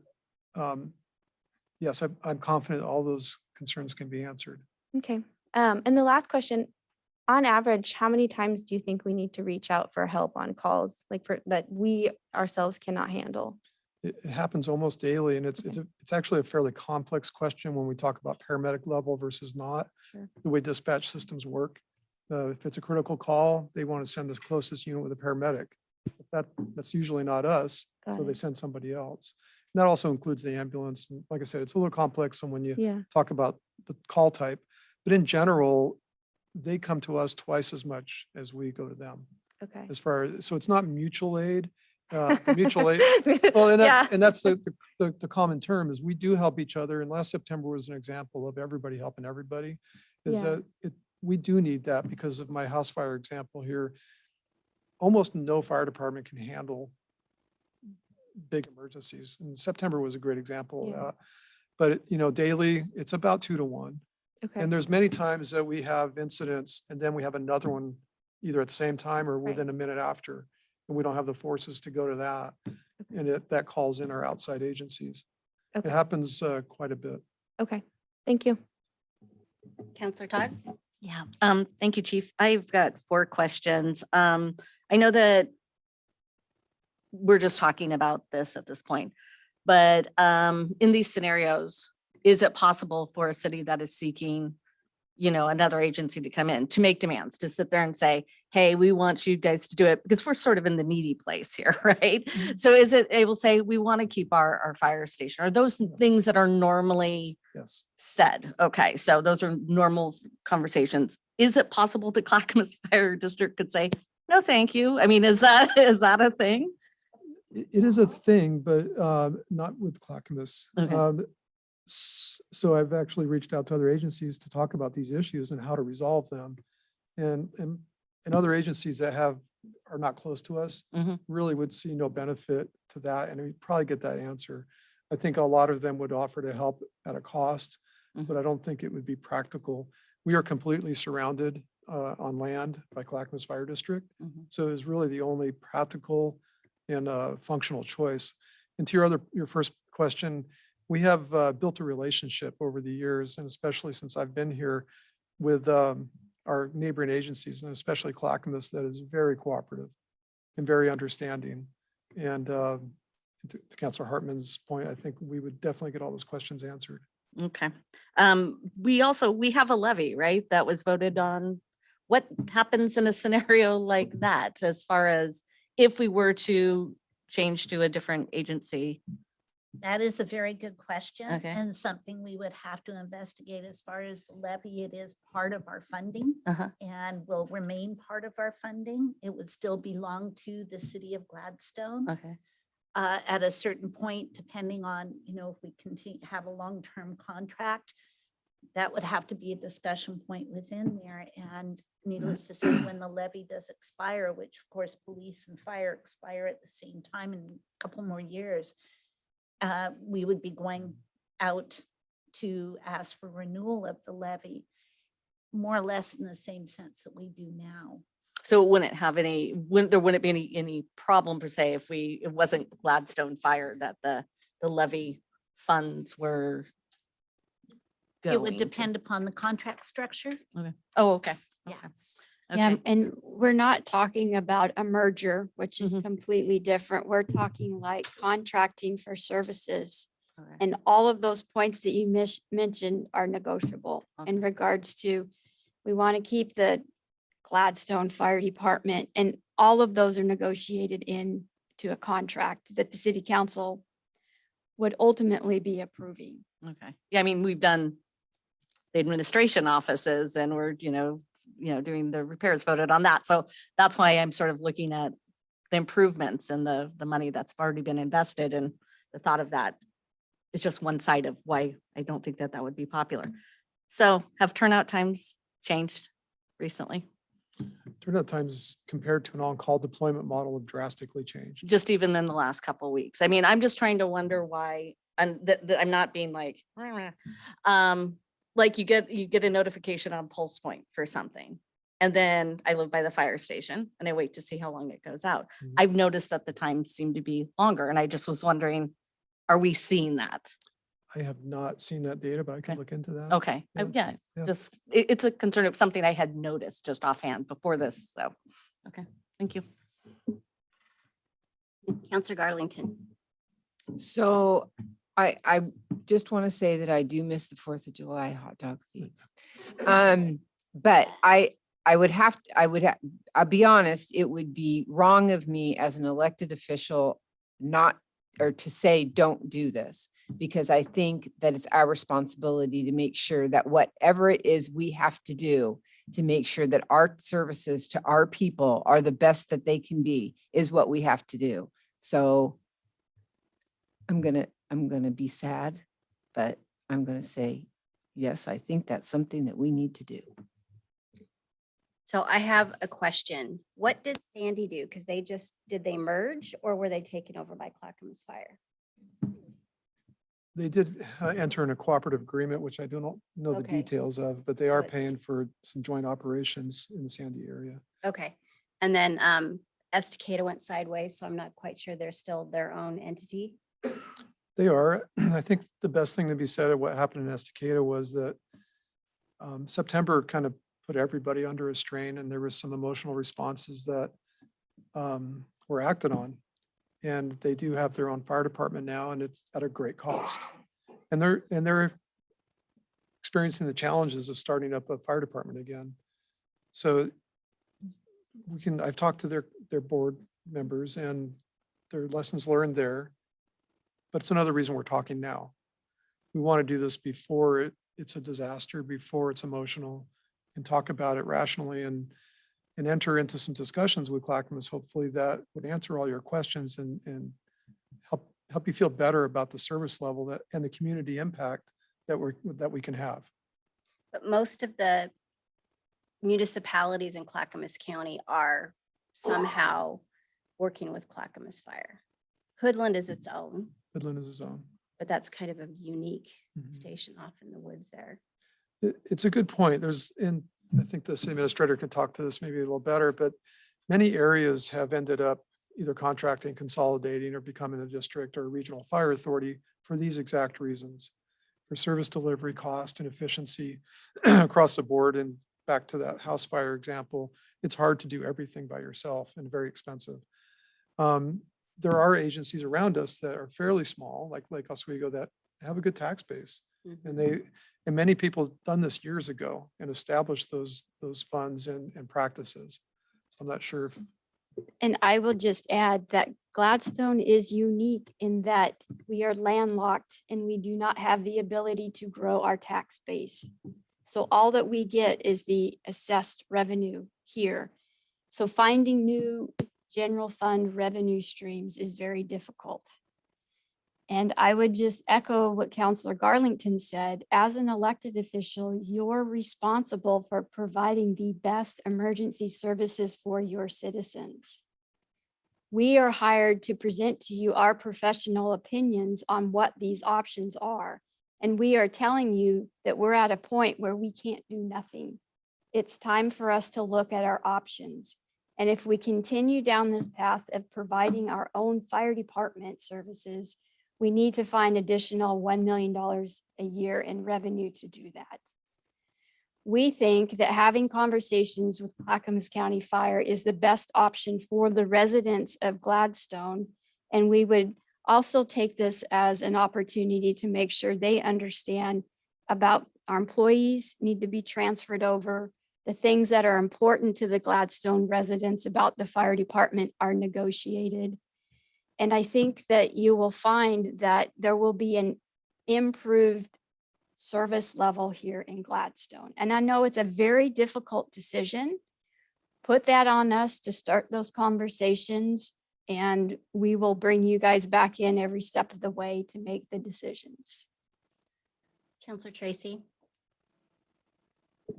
yes, I'm confident all those concerns can be answered. Okay. And the last question, on average, how many times do you think we need to reach out for help on calls, like for that we ourselves cannot handle? It happens almost daily, and it's actually a fairly complex question when we talk about paramedic level versus not. Sure. The way dispatch systems work. If it's a critical call, they want to send the closest unit with a paramedic. That's usually not us, Got so they it. send somebody else. And that also includes the ambulance. And like I said, it's a little complex and when you Yeah, talk about the call type, but in general, they come to us twice as much as we go to them okay. as far as, so it's not mutual aid. Mutual aid, well, and Yeah. that's the common term is we do help each other. And last September was an example of everybody helping everybody. Is Yeah. that we do need that because of my house fire example here. Almost no fire department can handle big emergencies. And September was a great example of Yeah. that. But, daily, it's about 2 to 1. Okay. And there's many times that we have incidents and then we have another one either at the same time or Right. within a minute after. And we don't have the forces to go to that. And that calls in our outside agencies. It Okay. happens quite a bit. Okay. Thank you. Counselor Todd? Yeah, thank you, Chief. I've got 4 questions. I know that we're just talking about this at this point, but in these scenarios, is it possible for a city that is seeking, another agency to come in to make demands, to sit there and say, hey, we want you guys to do it because we're sort of in the needy place here, right? So is it able to say, we want to keep our fire station? Are those things that are normally Yes. said? Okay, so those are normal conversations. Is it possible that Clackamas Fire District could say, no, thank you? I mean, is that a thing? It is a thing, but not with Clackamas. Okay. So I've actually reached out to other agencies to talk about these issues and how to resolve them. And other agencies that are not close to us Mhm. really would see no benefit to that. And we'd probably get that answer. I think a lot of them would offer to help at a cost, but I don't think it would be practical. We are completely surrounded on land by Clackamas Fire District. Mhm. So it's really the only practical and functional choice. And to your first question, we have built a relationship over the years, and especially since I've been here with our neighboring agencies, and especially Clackamas, that is very cooperative and very understanding. And to Councilor Hartman's point, I think we would definitely get all those questions answered. Okay. We have a levy, right? That was voted on. What happens in a scenario like that, as far as if we were to change to a different agency? That is a very good question Okay. and something we would have to investigate as far as the levy. It is part of our funding Uh-huh. and will remain part of our funding. It would still belong to the city of Gladstone. Okay. At a certain point, depending on, if we continue, have a long-term contract, that would have to be a discussion point within there. And needless to say, when the levy does expire, which of course, police and fire expire at the same time in a couple more years, we would be going out to ask for renewal of the levy, more or less in the same sense that we do now. So it wouldn't have there wouldn't be any problem per se if it wasn't Gladstone Fire that the levy funds were It would going to. depend upon the contract structure. Okay. Oh, okay. Okay. Yes. Yeah, Okay. and we're not talking about a merger, which is Mhm. completely different. We're talking like contracting for services. Correct. And all of those points that you mentioned are negotiable in regards to, we want to keep the Gladstone Fire Department, and all of those are negotiated into a contract that the city council would ultimately be approving. Okay. Yeah, I mean, we've done the administration offices and we're, doing the repairs, voted on that. So that's why I'm sort of looking at the improvements and the money that's already been invested, and the thought of that is just one side of why I don't think that would be popular. So have turnout times changed recently? Turnout times compared to an on-call deployment model have drastically changed. Just even in the last couple of weeks. I mean, I'm just trying to wonder why, and that I'm not being like, like you get a notification on Pulse Point for something. And then I live by the fire station and I wait to see how long it goes out. Mhm. I've noticed that the times seem to be longer, and I just was wondering, are we seeing that? I have not seen that data, but I can Okay. look into that. Okay, Yeah, yeah. just, it's a concern of something I had noticed just offhand before this, so, okay, thank you. Counselor Garlington? So I just want to say that I do miss the 4th of July hot dog feast. But I I'll be honest, it would be wrong of me as an elected official not, or to say, don't do this. Because I think that it's our responsibility to make sure that whatever it is we have to do to make sure that our services to our people are the best that they can be is what we have to do. So I'm gonna be sad, but I'm gonna say, yes, I think that's something that we need to do. So I have a question. What did Sandy do? Because did they merge or were they taken over by Clackamas Fire? They did enter in a cooperative agreement, which I do not know the Okay. details of, but they So are it's- paying for some joint operations in the Sandy area. Okay. And then Estacada went sideways, so I'm not quite sure they're still their own entity. They are. I think the best thing to be said of what happened in Estacada was that September kind of put everybody under a strain, and there was some emotional responses that were acted on. And they do have their own fire department now, and it's at a great cost. And they're experiencing the challenges of starting up a fire department again. So I've talked to their board members and their lessons learned there. But it's another reason we're talking now. We want to do this before it's a disaster, before it's emotional, and talk about it rationally and enter into some discussions with Clackamas. Hopefully that would answer all your questions and help you feel better about the service level and the community impact that we can have. But most of the municipalities in Clackamas County are somehow working with Clackamas Fire. Hoodland is its own, Midland is its own. but that's kind of a unique Mhm. station off in the woods there. It's a good point. I think the city administrator could talk to this maybe a little better, but many areas have ended up either contracting, consolidating, or becoming a district or a regional fire authority for these exact reasons. For service delivery, cost, and efficiency across the board. And back to that house fire example, it's hard to do everything by yourself and very expensive. There are agencies around us that are fairly small, like Lake Oswego, that have a good tax base. Mhm. And many people have done this years ago and established those funds and practices. So I'm not sure if, And I will just add that Gladstone is unique in that we are landlocked and we do not have the ability to grow our tax base. So all that we get is the assessed revenue here. So finding new general fund revenue streams is very difficult. And I would just echo what Councilor Garlington said. As an elected official, you're responsible for providing the best emergency services for your citizens. We are hired to present to you our professional opinions on what these options are. And we are telling you that we're at a point where we can't do nothing. It's time for us to look at our options. And if we continue down this path of providing our own fire department services, we need to find additional $1 million a year in revenue to do that. We think that having conversations with Clackamas County Fire is the best option for the residents of Gladstone. And we would also take this as an opportunity to make sure they understand about our employees need to be transferred over. The things that are important to the Gladstone residents about the fire department are negotiated. And I think that you will find that there will be an improved service level here in Gladstone. And I know it's a very difficult decision. Put that on us to start those conversations, and we will bring you guys back in every step of the way to make the decisions. Counselor Tracy?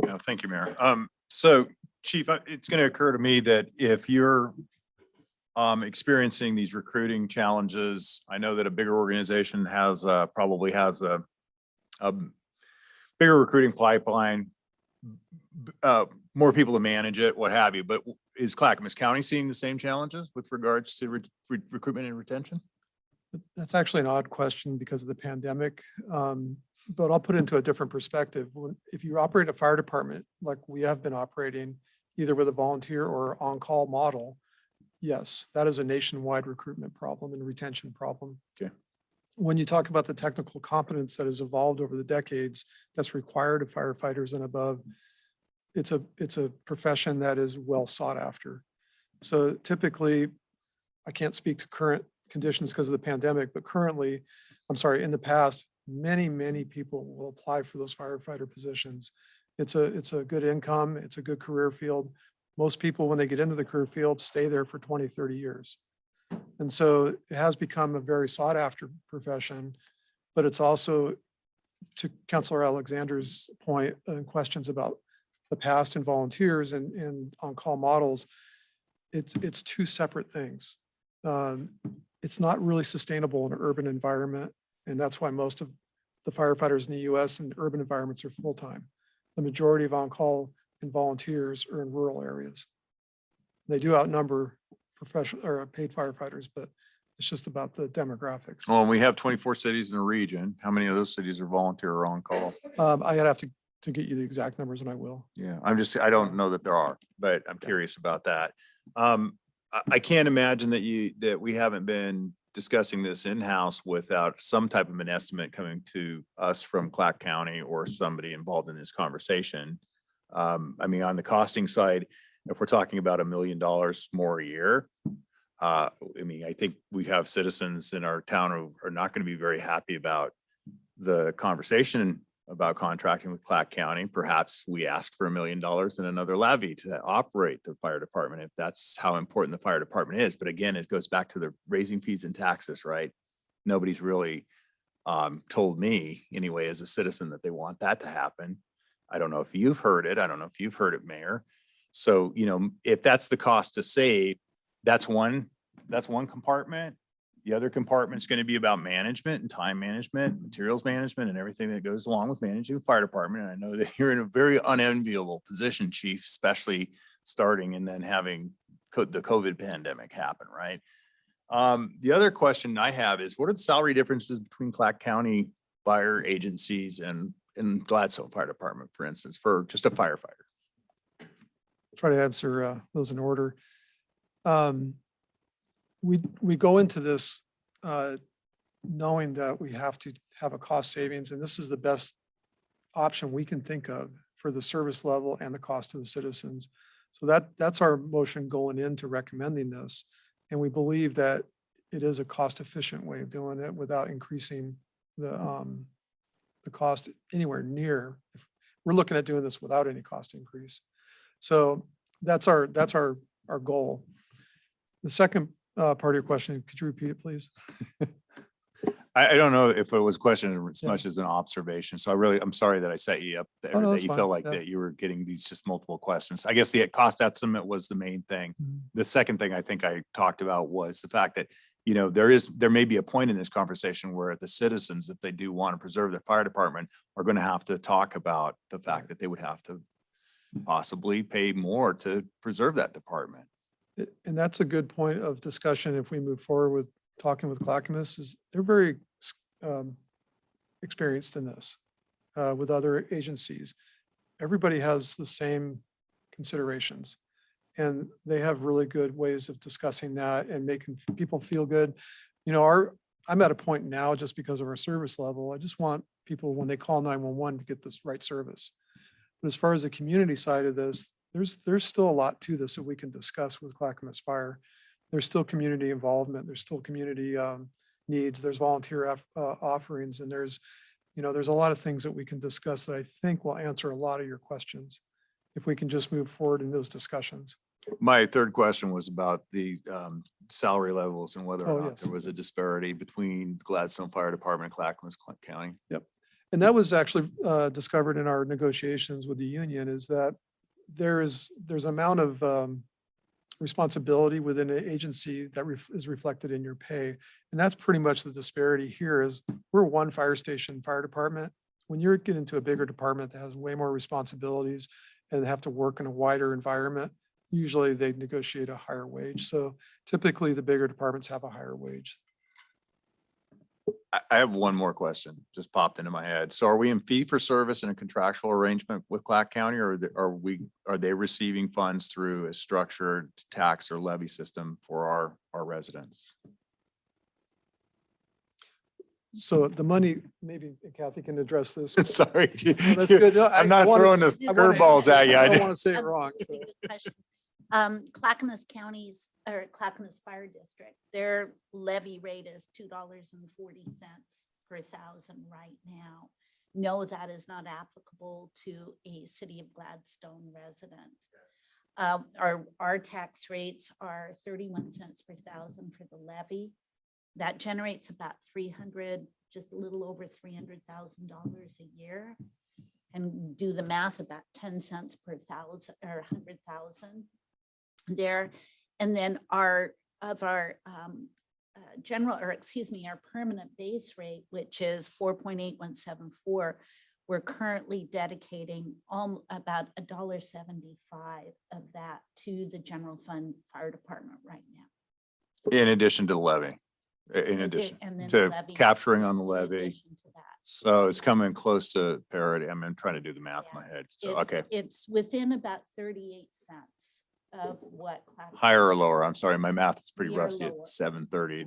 Yeah, thank you, Mayor. So Chief, it's going to occur to me that if you're experiencing these recruiting challenges, I know that a bigger organization probably has a bigger recruiting pipeline, more people to manage it, what have you. But is Clackamas County seeing the same challenges with regards to recruitment and retention? that's actually an odd question because of the pandemic. But I'll put it into a different perspective. If you operate a fire department like we have been operating, either with a volunteer or on-call model, yes, that is a nationwide recruitment problem and retention problem. Okay. When you talk about the technical competence that has evolved over the decades that's required of firefighters and above, it's a profession that is well sought after. So typically, I can't speak to current conditions because of the pandemic, but currently, I'm sorry, in the past, many people will apply for those firefighter positions. It's a good income, it's a good career field. Most people, when they get into the career field, stay there for 20, 30 years. And so it has become a very sought after profession, but it's also, to Councilor Alexander's point and questions about the past and volunteers and on-call models, it's two separate things. It's not really sustainable in an urban environment. And that's why most of the firefighters in the US and urban environments are full-time. The majority of on-call and volunteers are in rural areas. They do outnumber professional or paid firefighters, but it's just about the demographics. Well, we have 24 cities in the region. How many of those cities are volunteer or on call? I'd have to get you the exact numbers and I will. Yeah, I don't know that there are, but I'm curious about that. I can't imagine that we haven't been discussing this in-house without some type of an estimate coming to us from Clack County or somebody involved in this conversation. I mean, on the costing side, if we're talking about $1 million more a year, I mean, I think we have citizens in our town who are not going to be very happy about the conversation about contracting with Clack County. Perhaps we ask for $1 million in another levy to operate the fire department, if that's how important the fire department is. But again, it goes back to the raising fees and taxes, right? Nobody's really told me anyway, as a citizen, that they want that to happen. I don't know if you've heard it. I don't know if you've heard it, Mayor. So, you know, if that's the cost to save, that's one compartment. The other compartment is going to be about management and time management, materials management, and everything that goes along with managing the fire department. And I know that you're in a very unenviable position, Chief, especially starting and then having the COVID pandemic happen, right? The other question I have is, what are the salary differences between Clack County fire agencies and Gladstone Fire Department, for instance, for just a firefighter? Try to answer those in order. We go into this knowing that we have to have a cost savings, and this is the best option we can think of for the service level and the cost to the citizens. So that's our motion going into recommending this. And we believe that it is a cost efficient way of doing it without increasing the cost anywhere near. If we're looking at doing this without any cost increase. So that's our goal. The second part of your question, could you repeat it, please? I don't know if it was a question as much as an observation. So I'm sorry that I set you up there, Oh, no, that that's you fine. felt like Yeah. that you were getting these just multiple questions. I guess the cost estimate was the main thing. Mhm. The second thing I think I talked about was the fact that, you know, there may be a point in this conversation where the citizens, if they do want to preserve their fire department, are going to have to talk about the fact that they would have to possibly pay more to preserve that department. And that's a good point of discussion if we move forward with talking with Clackamas, is they're very experienced in this with other agencies. Everybody has the same considerations and they have really good ways of discussing that and making people feel good. You know, I'm at a point now just because of our service level. I just want people when they call 911 to get this right service. But as far as the community side of this, there's still a lot to this that we can discuss with Clackamas Fire. There's still community involvement. There's still community needs. There's volunteer offerings, and there's a lot of things that we can discuss that I think will answer a lot of your questions if we can just move forward in those discussions. My third question was about the salary levels and whether Oh, or not yes. there was a disparity between Gladstone Fire Department and Clackamas County. Yep. And that was actually discovered in our negotiations with the union, is that there's amount of responsibility within an agency that is reflected in your pay. And that's pretty much the disparity here. Is we're one fire station fire department. When you're getting into a bigger department that has way more responsibilities and have to work in a wider environment, usually they negotiate a higher wage. So typically the bigger departments have a higher wage. I have one more question, just popped into my head. So are we in fee for service in a contractual arrangement with Clack County, or are they receiving funds through a structured tax or levy system for our residents? So the money, maybe Kathy can address this. Sorry. No, that's good. No, I I'm not wanna throwing s- the I wanna- curveballs at you. I I don't did- want to say it wrong. So. Really good questions. Clackamas County's or Clackamas Fire District, their levy rate is $2.40 per thousand right now. No, that is not applicable to a city of Gladstone resident. Our tax rates are 31 cents per thousand for the levy. That generates about 300, just a little over $300,000 a year. And do the math, about 10 cents per thousand or 100,000 there. And then our general, or excuse me, our permanent base rate, which is 4.8174, we're currently dedicating about $1.75 of that to the general fund fire department right now. In addition to the levy, in addition And then to the levy capturing on is the in levy. addition to that. So it's coming close to parity. I'm trying to do the math in my Yes, head. So, it's- okay. It's within about 38 cents of what. Clackamas- Higher or lower? I'm sorry, my math is pretty We are rusty lower. at 7:30.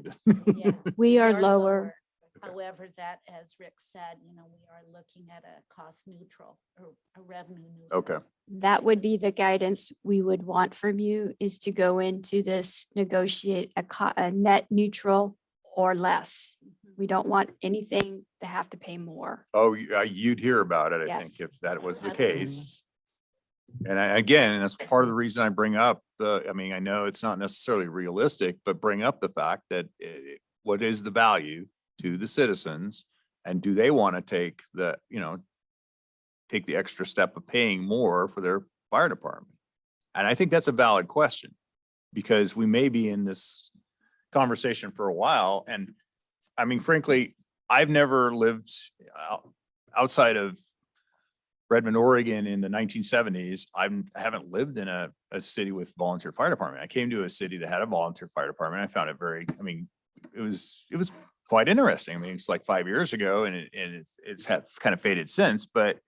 Yeah, We are lower. However, that, as Rick said, we are looking at a cost neutral or a revenue neutral. Okay. That would be the guidance we would want from you, is to go into this, negotiate a net neutral or less. We don't want anything to have to pay more. Oh, you'd hear about it, I think, Yes. if that was the Absolutely. case. And again, that's part of the reason I bring up I mean, I know it's not necessarily realistic, but bring up the fact that what is the value to the citizens? And do they want to take take the extra step of paying more for their fire department? And I think that's a valid question, because we may be in this conversation for a while. And I mean, frankly, I've never lived outside of Redmond, Oregon in the 1970s. I haven't lived in a city with volunteer fire department. I came to a city that had a volunteer fire department. I found it it was quite interesting. I mean, it's like 5 years ago, and it's kind of faded since, but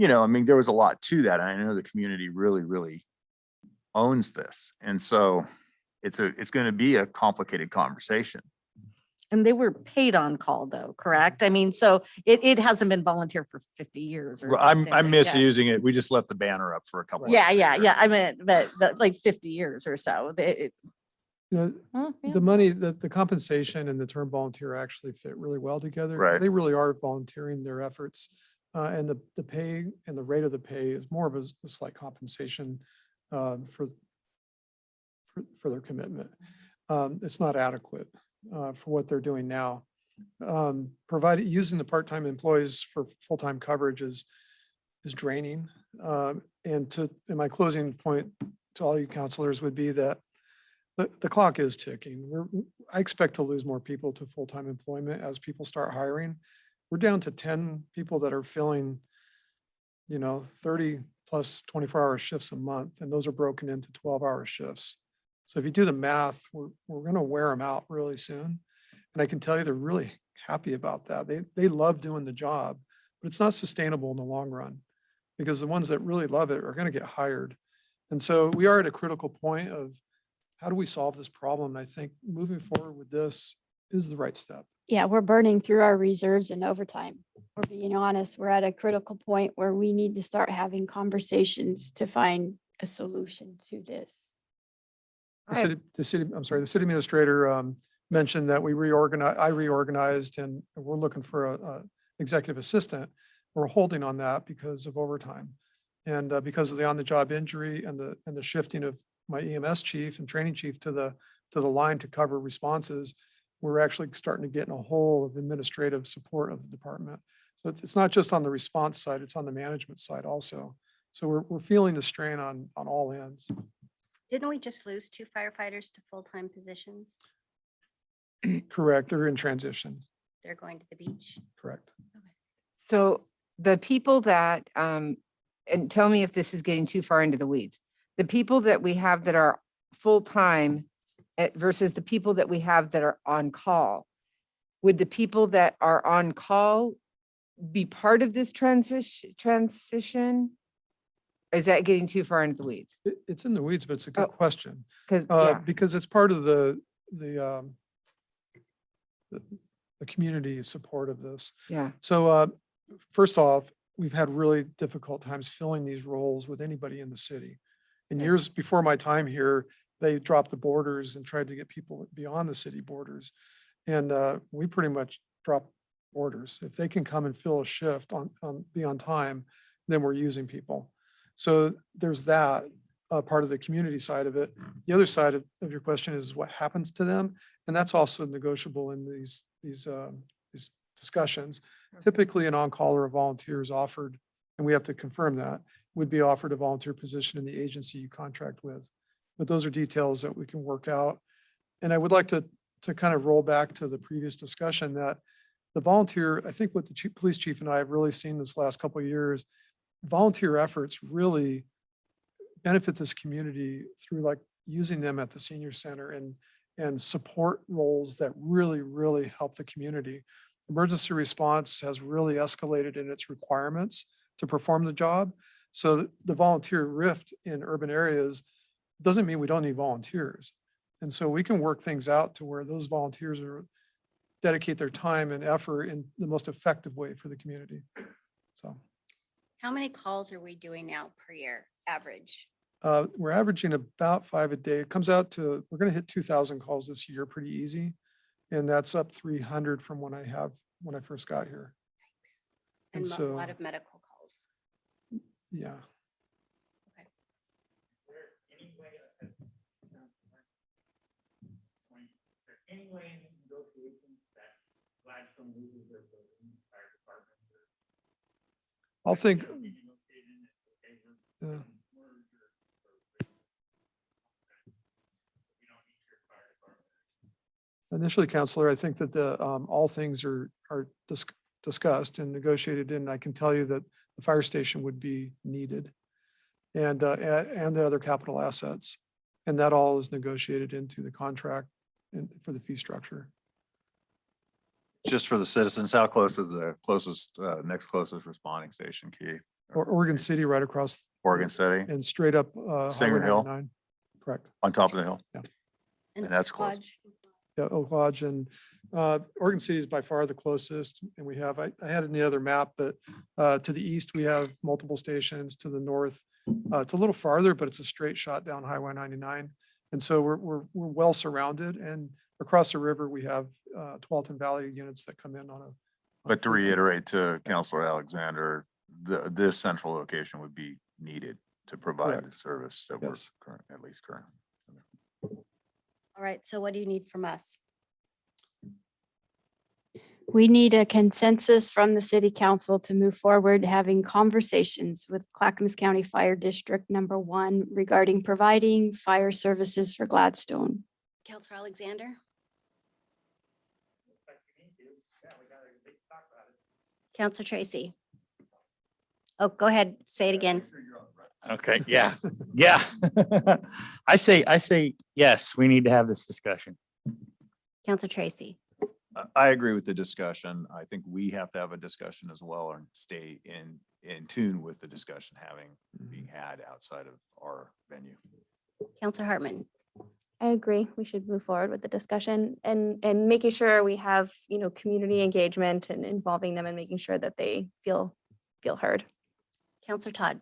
I mean, there was a lot to that. And I know the community really, really owns this. And so it's going to be a complicated conversation. And they were paid on call though, correct? I mean, so it hasn't been volunteer for 50 years. or I'm something, yeah. misusing it. We just left the banner up for a couple. Yeah, extra yeah, years. yeah. I mean, but like 50 years or so. Yeah, Yeah. the money, the compensation and the term volunteer actually fit really well together. Right. They really are volunteering their efforts. And the pay and the rate of the pay is more of a slight compensation for their commitment. It's not adequate for what they're doing now. Using the part-time employees for full-time coverage is draining. And my closing point to all you counselors would be that the clock is ticking. I expect to lose more people to full-time employment as people start hiring. We're down to 10 people that are filling, 30 plus 24-hour shifts a month, and those are broken into 12-hour shifts. So if you do the math, we're going to wear them out really soon. And I can tell you they're really happy about that. They love doing the job, but it's not sustainable in the long run, because the ones that really love it are going to get hired. And so we are at a critical point of how do we solve this problem? I think moving forward with this is the right step. Yeah, we're burning through our reserves and overtime. We're being honest, we're at a critical point where we need to start having conversations to find a solution to this. The city administrator mentioned that I reorganized, and we're looking for a executive assistant. We're holding on that because of overtime. And because of the on-the-job injury and the shifting of my EMS chief and training chief to the line to cover responses, we're actually starting to get in a hole of administrative support of the department. So it's not just on the response side, it's on the management side also. So we're feeling the strain on all ends. Didn't we just lose 2 firefighters to full-time positions? Correct, they're in transition, They're going to the beach. correct. So the people that, and tell me if this is getting too far into the weeds, the people that we have that are full-time versus the people that we have that are on call, would the people that are on call be part of this transition? Or is that getting too far into the weeds? It's in the weeds, but it's a good Oh, question. Because, yeah, Because it's part of the the community support of this. Yeah. So first off, we've had really difficult times filling these roles with anybody in the city. In Okay. years before my time here, they dropped the borders and tried to get people beyond the city borders. And we pretty much dropped borders. If they can come and fill a shift be on time, then we're using people. So there's that part of the community side of it. The other side of your question is what happens to them. And that's also negotiable in these discussions. Typically, an on-call or a volunteer is offered, and we have to confirm that, would be offered a volunteer position in the agency you contract with. But those are details that we can work out. And I would like to kind of roll back to the previous discussion that the volunteer, I think what the police chief and I have really seen this last couple of years, volunteer efforts really benefit this community through like using them at the senior center and support roles that really, really help the community. Emergency response has really escalated in its requirements to perform the job. So the volunteer rift in urban areas doesn't mean we don't need volunteers. And so we can work things out to where those volunteers dedicate their time and effort in the most effective way for the community. So How many calls are we doing now per year, average? we're averaging about 5 a day. It comes out to, we're going to hit 2,000 calls this year pretty easy. And that's up 300 from when I first got here. And And a so, lot of medical calls. yeah. Anyway, in negotiations that Gladstone loses their building, fire department. I'll think, yeah. Initially, Counselor, I think that all things are discussed and negotiated, and I can tell you that the fire station would be needed and the other capital assets. And that all is negotiated into the contract and for the fee structure. Just for the citizens, how close is the next closest responding station, Keith? Or Oregon City right across Oregon City, and straight up. Singer Highway Hill? 99. Correct. on top of the hill? Yeah. And that's close. Lodge. Yeah, Oak Lodge and Oregon City is by far the closest. And we have, I had it in the other map, but to the east, we have multiple stations. To the north, it's a little farther, but it's a straight shot down Highway 99. And so we're well surrounded. And across the river, we have Tualatin Valley units that come in on a. But to reiterate to Counselor Alexander, this central location would be needed to provide the Correct. service that we're Yes. at least currently. All right, so what do you need from us? We need a consensus from the city council to move forward, having conversations with Clackamas County Fire District Number 1 regarding providing fire services for Gladstone. Counselor Alexander? Counselor Tracy? Oh, go ahead, say it again. Okay, yeah, yeah. I say, yes, we need to have this discussion. Counselor Tracy? I agree with the discussion. I think we have to have a discussion as well and stay in tune with the discussion being had outside of our venue. Counselor Hartman? I agree. We should move forward with the discussion and making sure we have, community engagement and involving them and making sure that they feel heard. Counselor Todd?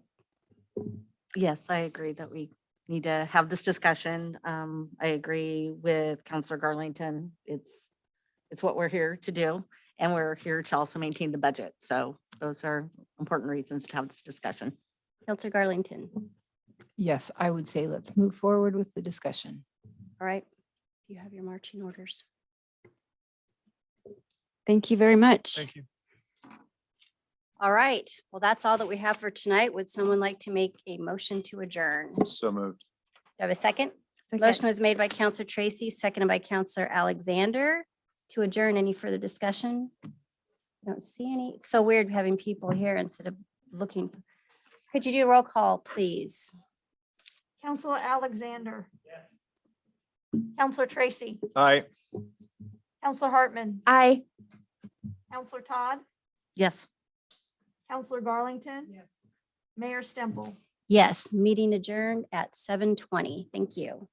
Yes, I agree that we need to have this discussion. I agree with Counselor Garlington. It's what we're here to do, and we're here to also maintain the budget. So those are important reasons to have this discussion. Counselor Garlington? Yes, I would say let's move forward with the discussion. All right, you have your marching orders. Thank you very much. Thank you. All right, well, that's all that we have for tonight. Would someone like to make a motion to adjourn? Do So moved. I have a second? Motion was made by Counselor Tracy, seconded by Counselor Alexander. To adjourn, any further discussion? I don't see any. It's so weird having people here instead of looking. Could you do a roll call, please? Counselor Alexander. Counselor Tracy. Aye. Counselor Hartman. Aye. Counselor Todd. Yes. Counselor Garlington. Yes. Mayor Stemple. Yes, meeting adjourned at 7:20. Thank you.